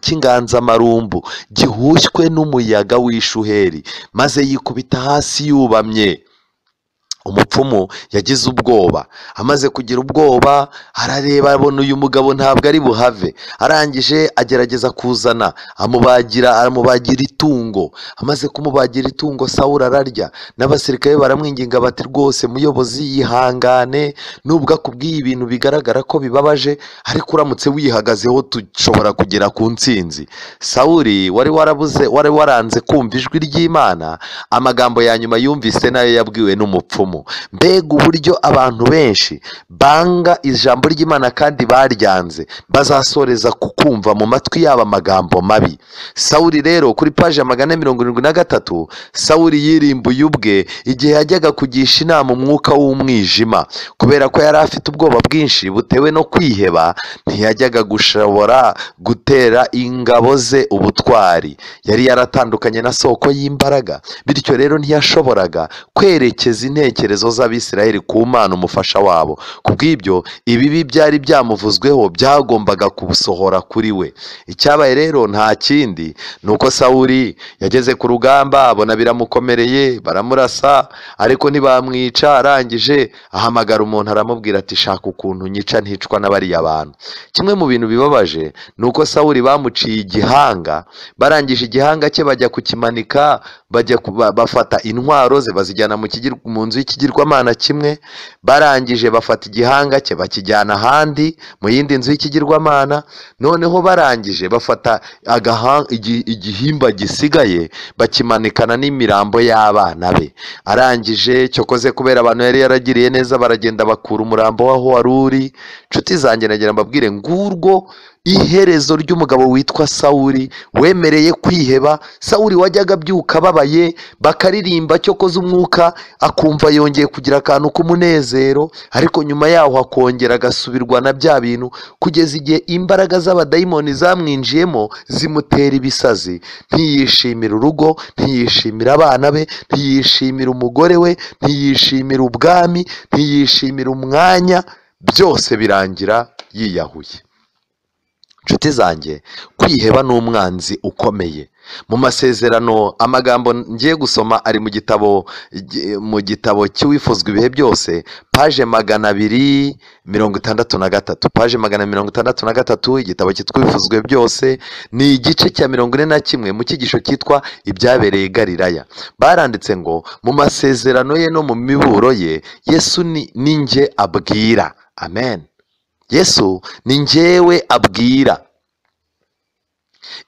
cy'inganzamarumbu gihushywe n'umuyaga w'ishuheri, maze yikubita hasi yubamye. Umupfumu yagize ubwoba. Amaze kugira ubwoba, arareba abona uyu mugabo ntabwo ari buhave. Arangije agerageza kuzana, aramubagira itungo. Amaze kumubagira itungo, Sawuli ararya. N'abasirikare baramwinginga bati rwose muyobozi yihangane, nubwo akubwiye ibintu bigaragara ko bibabaje, ariko uramutse wihagazeho dushobora kugera ku ntsinzi. Sawuli wari waranze kumva ijwi ry'Imana, amagambo ya nyuma yumvise nayo yabwiwe n'umupfumu. Mbega uburyo abantu benshi banga ijambo ry'Imana kandi baryanze, bazasoreza kukumva mu matwi yabo amagambo mabi. Sawuli rero kuri paji ya 473, Sawuli yirimbuye ubwe igihe yajyaga kugisha inama umwuka w'umwijima. Kubera ko yari afite ubwoba bwinshi butewe no kwiheba, ntiyajyaga gushobora gutera ingabo ze ubutwari. Yari yaratandukanye na soko y'imbaraga, bityo rero ntiyashoboraga kwerekeza intekerezo z'Abisirayeli ku Mana umufasha wabo. Kubw'ibyo ibibi byari byamuvuzweho byagombaga kubusohora kuri we. Icyabaye rero nta kindi, nuko Sawuli yageze ku rugamba, abona biramukomereye, baramurasa ariko ntibamwica. Arangije ahamagara umuntu aramubwira ati shaka ukuntu nyica nticwa n'abariya bantu. Kimwe mu bintu bibabaje nuko Sawuli bamuciye igihanga, barangije igihanga cye bajya kukimanika, bafata intwaro ze bazijyana mu nzu y'ikigirwamana kimwe, barangije bafata igihanga cye bakijyana ahandi mu yindi nzu y'ikigirwamana, noneho barangije bafata igihimba gisigaye bakimanikana n'imirambo y'abana be. Arangije cyokoze kubera abantu yari yaragiriye neza baragenda bakura umurambo w'aho wari uri. Nshuti zanjye nagira mbabwire ngurwo iherezo ry'umugabo witwa Sawuli wemereye kwiheba. Sawuli wajyaga abyuka ababaye, bakaririmba cyokoze umwuka akumva yongeye kugira akantu k'umunezero, ariko nyuma yaho akongera agasubirwa na bya bintu, kugeza igihe imbaraga z'abadayimoni zamwinjiyemo zimutera ibisazi. Ntiyishimira urugo, ntiyishimira abana be, ntiyishimira umugore we, ntiyishimira ubwami, ntiyishimira umwanya, byose birangira yiyahuye. Nshuti zanjye, kwiheba ni umwanzi ukomeye. Mu masezerano amagambo ngiye gusoma ari mu gitabo cy'uwifuzwa ibihe byose, paje 263, paje 263, igitabo cyitwa uwifuzwa byose, ni igice cya 41 mu cyigisho cyitwa ibyabereye i Galilaya. Baranditse ngo mu masezerano ye no mu miburo ye Yesu ni njye abwira. Amen. Yesu ni njyewe abwira.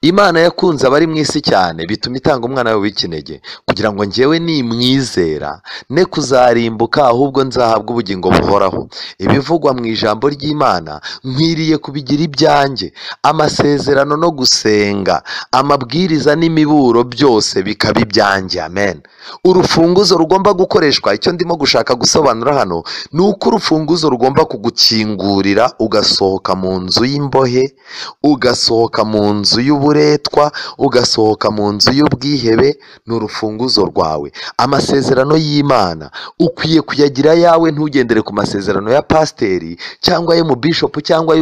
Imana yakunze abari mu isi cyane bituma itanga umwana we w'ikinege, kugira ngo njyewe nimwizera ne kuzarimbuka ahubwo nzahabwa ubugingo buhoraho. Ibivugwa mu ijambo ry'Imana nkwiriye kubigira ibyanjye. Amasezerano no gusenga, amabwiriza n'imiburo byose bikaba ibyanjye. Amen. Urufunguzo rugomba gukoreshwa, icyo ndimo gushaka gusobanura hano ni uko urufunguzo rugomba kugukingurira ugasohoka mu nzu y'imbohe, ugasohoka mu nzu y'uburetwa, ugasohoka mu nzu y'ubwihebe. Ni urufunguzo rwawe. Amasezerano y'Imana ukwiye kuyagira yawe, ntugendere ku masezerano ya pasiteri cyangwa yo mu bishop cyangwa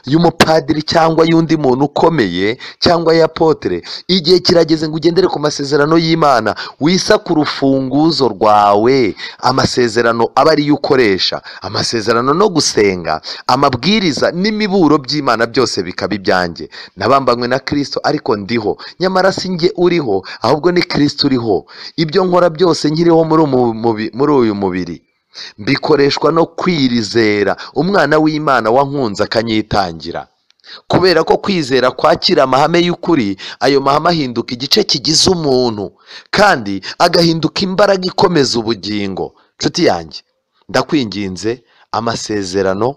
y'umupadiri cyangwa y'undi muntu ukomeye cyangwa ya apotre. Igihe kirageze ngo ugendere ku masezerano y'Imana, wisa ku rufunguzo rwawe. Amasezerano aba ariyo ukoresha. Amasezerano no gusenga, amabwiriza n'imiburo by'Imana byose bikaba ibyanjye. Nabambanywe na Kristo ariko ndiho, nyamara si njye uriho ahubwo ni Kristo uriho. Ibyo nkora byose nkiriho muri uyu mubiri bikoreshwa no kwirizera umwana w'Imana wankunze akanyitangira. Kubera ko kwizera kwakira amahame y'ukuri, ayo mahame ahinduka igice kigize umuntu kandi agahinduka imbaraga ikomeza ubugingo. Nshuti yanjye, ndakwinginze, amasezerano,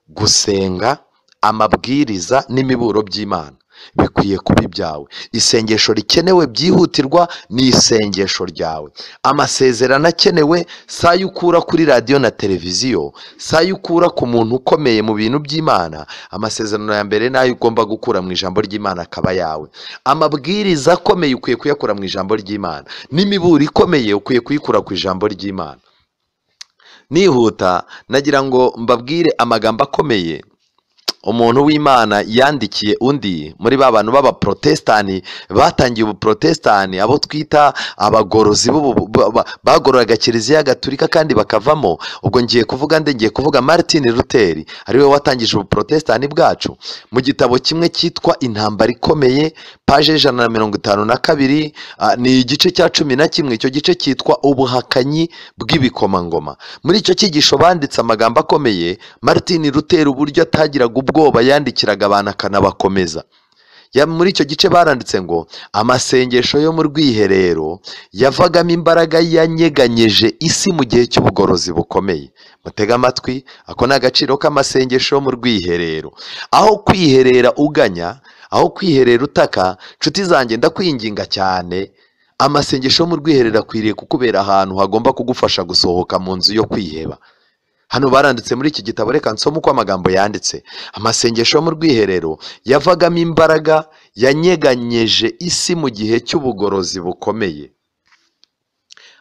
gusenga, amabwiriza n'imiburo by'Imana bikwiye kuba ibyawe. Isengesho rikenewe byihutirwa ni isengesho ryawe. Amasezerano akenewe sayo ukura kuri radiyo na televiziyo, sayo ukura ku muntu ukomeye mu bintu by'Imana. Amasezerano ya mbere nayo ugomba gukura mu ijambo ry'Imana akaba yawe. Amabwiriza akomeye ukwiye kuyakura mu ijambo ry'Imana, n'imiburo ikomeye ukwiye kuyikura ku ijambo ry'Imana. Nihuta nagira ngo mbabwire amagambo akomeye umuntu w'Imana yandikiye undi muri ba bantu b'abaprotestani batangiye ubuprotestani, abo twita abagorozi bagororaga Kiliziya Gatolika kandi bakavamo. Ubwo ngiye kuvuga Martin Luther, ariwe watangije ubuprotestani bwacu. Mu gitabo kimwe cyitwa Intambara Ikomeye, paje 152, ni igice cya 11. Icyo gice cyitwa ubuhakanyi bw'ibikomangoma. Muri icyo cyigisho banditse amagambo akomeye. Martin Luther uburyo atagiraga ubwoba yandikiraga abantu akanabakomeza. Muri icyo gice baranditse ngo amasengesho yo mu rwiherero yavagamo imbaraga yanyeganyeje isi mu gihe cy'ubugorozi bukomeye. Mutega amatwi, ako ni agaciro k'amasengesho yo mu rwiherero. Aho kwiherera uganya, aho kwiherera utaka, nshuti zanjye ndakwinginga cyane, amasengesho yo mu rwiherero akwiriye kukubera ahantu hagomba kugufasha gusohoka mu nzu yo kwiheba. Hano baranditse muri iki gitabo, reka nsome uko amagambo yanditse. Amasengesho yo mu rwiherero yavagamo imbaraga yanyeganyeje isi mu gihe cy'ubugorozi bukomeye.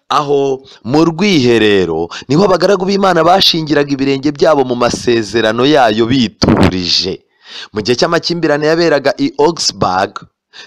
Aho mu rwiherero niho abagaragu b'Imana bashingiraga ibirenge byabo mu masezerano yayo biturije. Mu gihe cy'amakimbirane yaberaga i Augsburg,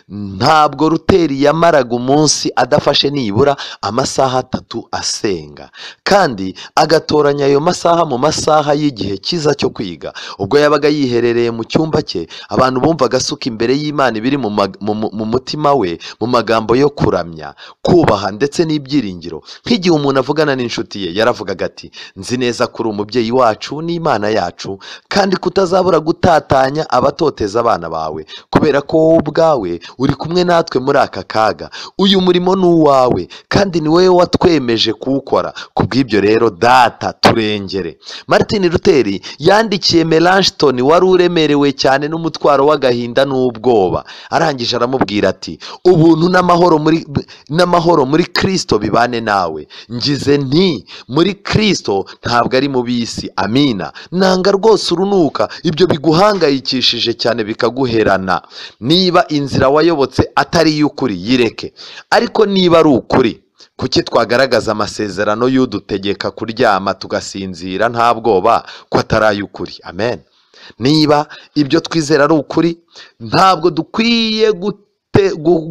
ntabwo Luteri yamaraga umunsi adafashe nibura amasaha 3 asenga, kandi agatoranya ayo masaha mu masaha y'igihe cyiza cyo kwiga. Ubwo yabaga yiherereye mu cyumba cye, abantu bumvaga asuka imbere y'Imana ibiri mu mutima we mu magambo yo kuramya, kubaha ndetse n'ibyiringiro. Nk'igihe umuntu avugana n'inshuti ye, yaravugaga ati, nzi neza ko uri umubyeyi wacu n'Imana yacu, kandi kutazabura gutatanya abatoteza abana bawe, kubera ko wowe ubwawe uri kumwe natwe muri aka kaga. Uyu murimo ni uwawe, kandi ni wowe watwemeje kuwukora. Kubw'ibyo rero data turengere. Martin Luther yandikiye Melanchthon wari uremerewe cyane n'umutwaro w'agahinda n'ubwoba, arangije aramubwira ati, ubuntu n'amahoro muri Kristo bibane nawe. Ngize nti muri Kristo ntabwo ari mu bisi. Amina. Nanga rwose urunuka ibyo biguhangayikishije cyane bikaguherana. Niba inzira wayobotse atari y'ukuri, yireke. Ariko niba ari ukuri, kuki twagaragaza amasezerano y'udutegeka kuryama tugasinzira nta bwoba ko atari ay'ukuri? Amen. Niba ibyo twizera ari ukuri, ntabwo dukwiye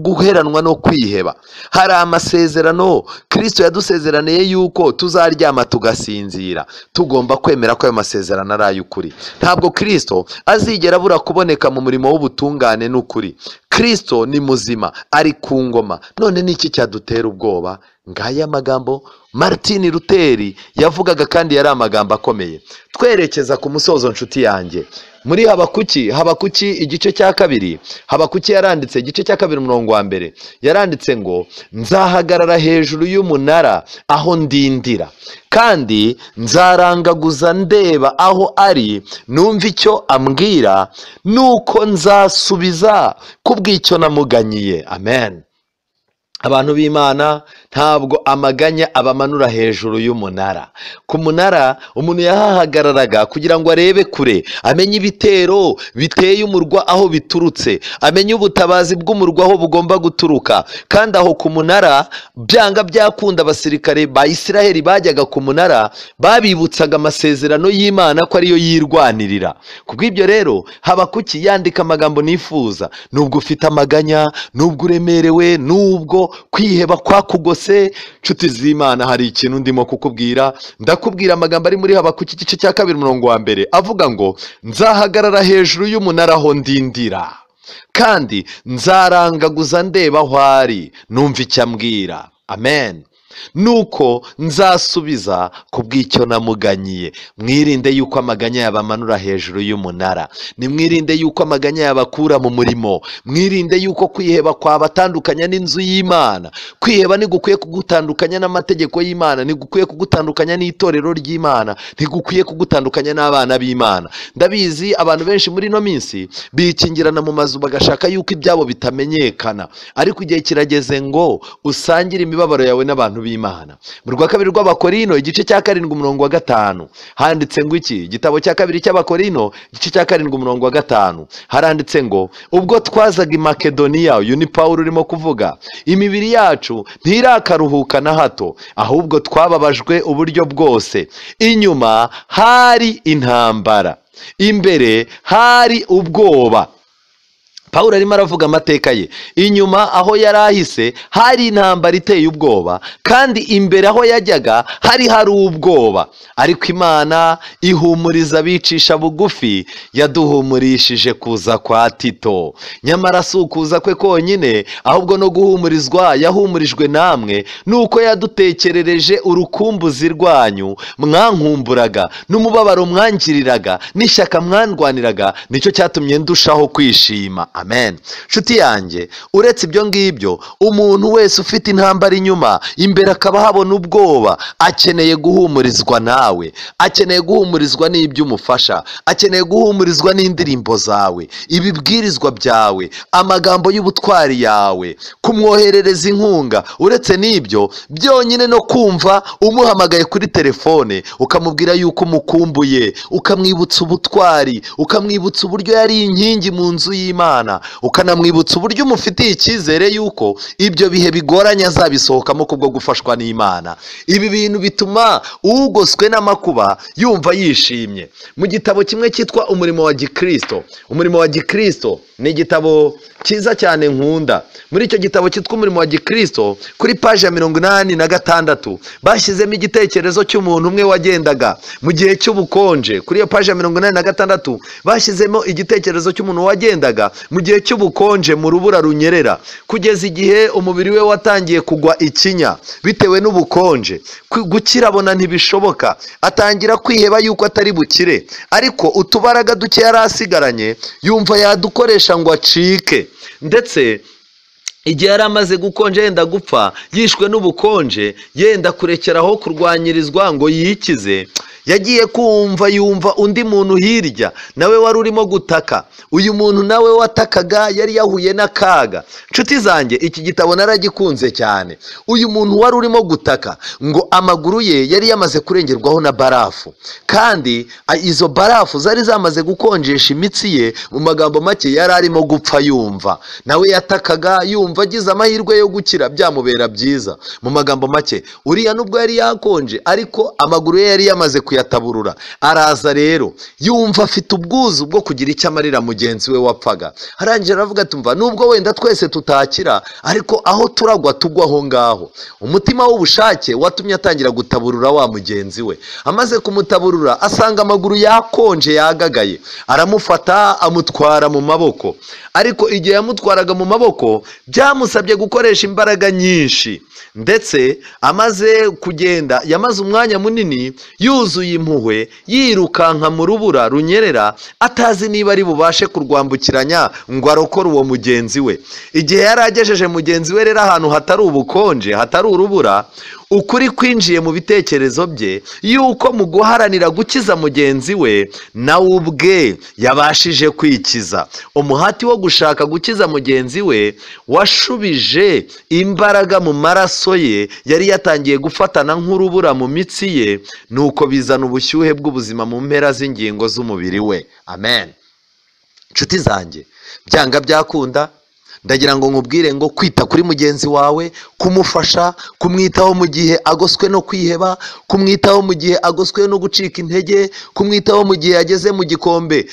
guheranwa no kwiheba. Hari amasezerano Kristo yadusezeraniye yuko tuzaryama tugasinzira. Tugomba kwemera ko ayo masezerano ari ay'ukuri. Ntabwo Kristo azigera abura kuboneka mu murimo w'ubutungane n'ukuri. Kristo ni muzima, ari ku ngoma. None ni iki cyadutera ubwoba? Ngaya magambo Martin Luther yavugaga, kandi yari amagambo akomeye. Twerekeza ku musozo nshuti yanjye. Muri Habakuki igice cya 2, Habakuki yaranditse igice cya 2 umurongo wa 1, yaranditse ngo, nzahagarara hejuru y'umunara aho ndindira, kandi nzarangaguza ndeba aho ari, numva icyo ambwira, nuko nzasubiza kubw'icyo namuganyiye. Amen. Abantu b'Imana, ntabwo amaganya abamanura hejuru y'umunara. Ku munara umuntu yahahagararaga kugira ngo arebe kure, amenye ibitero biteye umurwa aho biturutse, amenye ubutabazi bw'umurwa aho bugomba guturuka. Kandi aho ku munara, byanga byakunda, abasirikare ba Isiraheli bajyaga ku munara, babibutsaga amasezerano y'Imana ko ariyo yirwanirira. Kubw'ibyo rero Habakuki yandika amagambo nifuza. Nubwo ufite amaganya, nubwo uremerewe, nubwo kwiheba kwakugose, nshuti z'Imana, hari ikintu ndimo kukubwira. Ndakubwira amagambo ari muri Habakuki igice cya 2 umurongo wa 1, avuga ngo, nzahagarara hejuru y'umunara aho ndindira, kandi nzarangaguza ndeba aho ari, numva icyo ambwira. Amen. Nuko nzasubiza kubw'icyo namuganyiye. Mwirinde yuko amaganya yabamanura hejuru y'umunara. Nimwirinde yuko amaganya yabakura mu murimo. Mwirinde yuko kwiheba kwabatandukanya n'inzu y'Imana. Kwiheba ntigukwiye kugutandukanya n'amategeko y'Imana, ntigukwiye kugutandukanya n'itorero ry'Imana, ntigukwiye kugutandukanya n'abana b'Imana. Ndabizi abantu benshi muri no minsi bikingirana mu mazu bagashaka yuko ibyabo bitamenyekana, ariko igihe kirageze ngo usangire imibabaro yawe n'abantu b'Imana. Mu rwa 2 rw'Abakorino igice cya 7 umurongo wa 5 handitse ngo iki? Igitabo cya 2 cy'Abakorino igice cya 7 umurongo wa 5 haranditse ngo, ubwo twazaga i Makedoniya, uyu ni Pawulo urimo kuvuga, imibiri yacu ntirakaruhuka na hato, ahubwo twababajwe uburyo bwose. Inyuma hari intambara, imbere hari ubwoba. Pawulo arimo aravuga amateka ye. Inyuma aho yari ahise hari intambara iteye ubwoba, kandi imbere aho yajyaga hari ubwoba. Ariko Imana ihumuriza abicisha bugufi, yaduhumurishije kuza kwa Tito. Nyamara si ukuza kwe konyine, ahubwo no guhumurizwa yahumurijwe namwe, nuko yadutekerereje urukumbuzi rwanyu mwankumburaga, n'umubabaro mwangiriraga, n'ishyaka mwandwaniraga, nicyo cyatumye ndushaho kwishima. Amen. Nshuti yanjye, uretse ibyo ngibyo, umuntu wese ufite intambara inyuma, imbere akaba habona ubwoba, akeneye guhumurizwa nawe, akeneye guhumurizwa n'ibyo umufasha, akeneye guhumurizwa n'indirimbo zawe, ibibwirizwa byawe, amagambo y'ubutwari yawe, kumwoherereza inkunga. Uretse n'ibyo byonyine, no kumva umuhamagaye kuri telefone ukamubwira yuko umukumbuye, ukamwibutsa ubutwari, ukamwibutsa uburyo yari inkingi mu nzu y'Imana, n'Imana, ukanamwibutsa uburyo umufitiye icyizere yuko ibyo bihe bigoranye azabisohokamo kubwo gufashwa n'Imana. Ibi bintu bituma ugoswe n'amakuba yumva yishimye. Mu gitabo kimwe cyitwa Umurimo wa Gikristo, Umurimo wa Gikristo ni igitabo cyiza cyane nkunda. Muri icyo gitabo cyitwa Umurimo wa Gikristo, kuri paji ya 86 bashyizemo igitekerezo cy'umuntu umwe wagendaga mu gihe cy'ubukonje. Kuri iyo paji ya 86 bashyizemo igitekerezo cy'umuntu wagendaga mu gihe cy'ubukonje mu rubura runyerera, kugeza igihe umubiri we watangiye kugwa ikinya bitewe n'ubukonje. Gukira abona ntibishoboka, atangira kwiheba yuko atari bukire, ariko utubaraga duke yari asigaranye yumva yadukoresha ngo acike. Ndetse igihe yari amaze gukonja yenda gupfa, yishwe n'ubukonje, yenda kurekeraho kurwanyirizwa ngo yikize, yagiye yumva undi muntu hirya nawe wari urimo gutaka. Uyu muntu nawe watakaga yari yahuye n'akaga. Nshuti zanjye, iki gitabo naragikunze cyane. Uyu muntu wari urimo gutaka ngo amaguru ye yari yamaze kurengerwaho na barafu, kandi izo barafu zari zamaze gukonjesha imitsi ye. Mu magambo make yari arimo gupfa yumva. Nawe yatakaga yumva agize amahirwe yo gukira byamubera byiza. Mu magambo make, uriya nubwo yari yakonje ariko amaguru ye yari yamaze kuyataburura. Araza rero yumva afite ubwuzu bwo kugira icyo amarira mugenzi we wapfaga. Arangije aravuga ati umva, nubwo wenda twese tutakira, ariko aho turagwa tugwa aho ngaho. Umutima w'ubushake watumye atangira gutaburura wa mugenzi we. Amaze kumutaburura asanga amaguru yakonje yagagaye, aramufata amutwara mu maboko. Ariko igihe yamutwaraga mu maboko byamusabye gukoresha imbaraga nyinshi, ndetse amaze kugenda yamaze umwanya munini yuzuye impuhwe, yirukanka mu rubura runyerera, atazi niba ari bubashe kurwambukiranya ngo arokore uwo mugenzi we. Igihe yari agejeje mugenzi we rero ahantu hatari ubukonje, hatari urubura, ukuri kwinjiye mu bitekerezo bye yuko mu guharanira gukiza mugenzi we nawe ubwe yabashije kwikiza. Umuhati wo gushaka gukiza mugenzi we washubije imbaraga mu maraso ye yari yatangiye gufatana nk'urubura mu mitsi ye, nuko bizana ubushyuhe bw'ubuzima mu mpera z'ingingo z'umubiri we. Amen. Nshuti zanjye, byanga byakunda, ndagira ngo nkubwire ngo kwita kuri mugenzi wawe, kumufasha, kumwitaho mu gihe agoswe no kwiheba, kumwitaho mu gihe agoswe no gucika intege, kumwitaho mu gihe yageze mu gikombe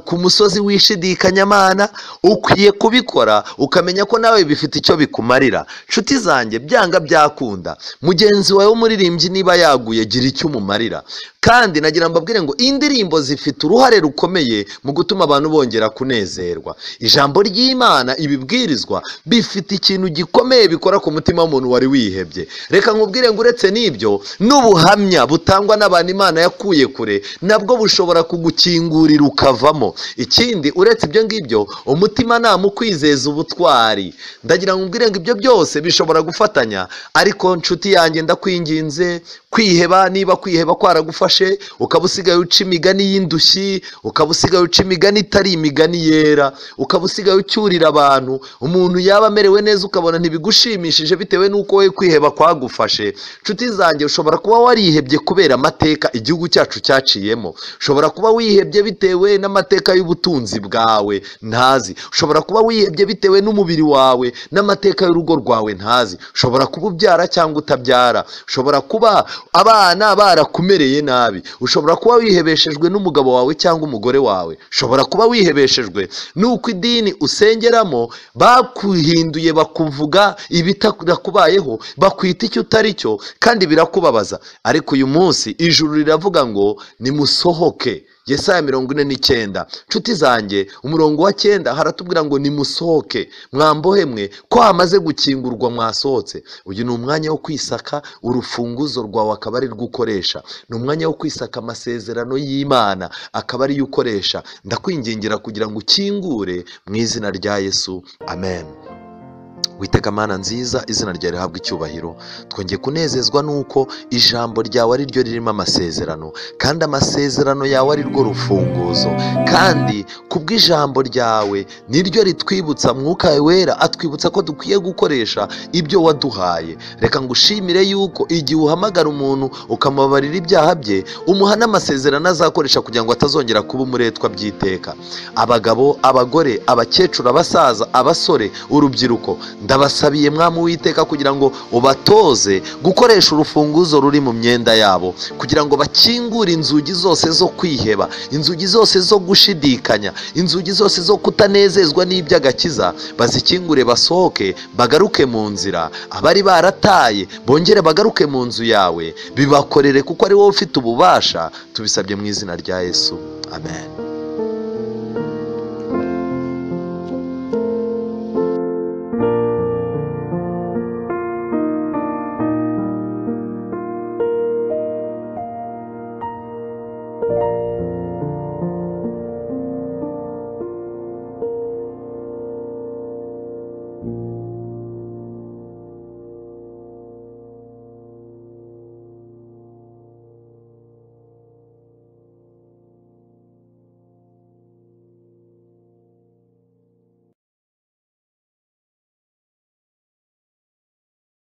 ku musozi w'ishidikanyamana, ukwiye kubikora ukamenya ko nawe bifite icyo bikumarira. Nshuti zanjye, byanga byakunda, mugenzi wawe w'umuririmbyi niba yaguye, gira icyo umumarira. Kandi nagira mbabwire ngo indirimbo zifite uruhare rukomeye mu gutuma abantu bongera kunezerwa. Ijambo ry'Imana, ibibwirizwa bifite ikintu gikomeye bikora ku mutima w'umuntu wari wihebye. Reka nkubwire ngo uretse n'ibyo, n'ubuhamya butangwa n'abantu Imana yakuye kure nabwo bushobora kugukingurira ukavamo. Ikindi uretse ibyo ngibyo, umutima nama ukwizeza ubutwari. Ndagira nkubwire ngo ibyo byose bishobora gufatanya. Ariko nshuti yanjye, ndakwinginze, kwiheba, niba kwiheba kwaragufashe ukaba usigaye uca imigani y'indushyi, ukaba usigaye uca imigani itari imigani yera, ukaba usigaye ucyurira abantu, umuntu yaba amerewe neza ukabona ntibigushimishije bitewe n'uko we kwiheba kwagufashe. Nshuti zanjye, ushobora kuba warihebye kubera amateka igihugu cyacu cyaciyemo. Ushobora kuba wihebye bitewe n'amateka y'ubutunzi bwawe ntazi. Ushobora kuba wihebye bitewe n'umubiri wawe n'amateka y'urugo rwawe ntazi. Ushobora kuba ubyara cyangwa utabyara. Ushobora kuba abana barakumereye nabi. Ushobora kuba wihebeshejwe n'umugabo wawe cyangwa umugore wawe. Ushobora kuba wihebeshejwe n'uko idini usengeramo bakuhinduye, bakuvuga ibitakubayeho, bakwita icyo utari cyo, kandi birakubabaza. Ariko uyu munsi ijuru riravuga ngo nimusohoke. Yesaya 49. Nshuti zanjye, umurongo wa 9 haratubwira ngo nimusohoke mwambohe mwe ko hamaze gukingurwa mwasohotse. Uyu ni umwanya wo kwisaka urufunguzo rwawe akaba ari rwukoresha. Ni umwanya wo kwisaka amasezerano y'Imana akaba ari yukoresha. Ndakwingingira kugira ngo ukingure mu izina rya Yesu. Amen. Witeka Mana nziza, izina ryawe rihabwa icyubahiro. Twongeye kunezezwa nuko ijambo ryawe ari ryo ririmo amasezerano, kandi amasezerano yawe ari rwo rufunguzo, kandi kubw'ijambo ryawe niryo ritwibutsa, Mwuka wera atwibutsa ko dukwiye gukoresha ibyo waduhaye. Reka ngushimire yuko igihe uhamagara umuntu ukamubabarira ibyaha bye, umuha n'amasezerano azakoresha kugira ngo atazongera kuba umuretwa by'iteka. Abagabo, abagore, abakecuru, abasaza, abasore, urubyiruko, ndabasabiye Mwami Uwiteka kugira ngo ubatoze gukoresha urufunguzo ruri mu myenda yabo, kugira ngo bakingure inzugi zose zo kwiheba, inzugi zose zo gushidikanya, inzugi zose zo kutanezezwa n'iby'agakiza, bazikingure basohoke, bagaruke mu nzira. Abari barataye bongere bagaruke mu nzu yawe, bibakorere kuko ari wowe ufite ububasha. Tubisabye mu izina rya Yesu, amen.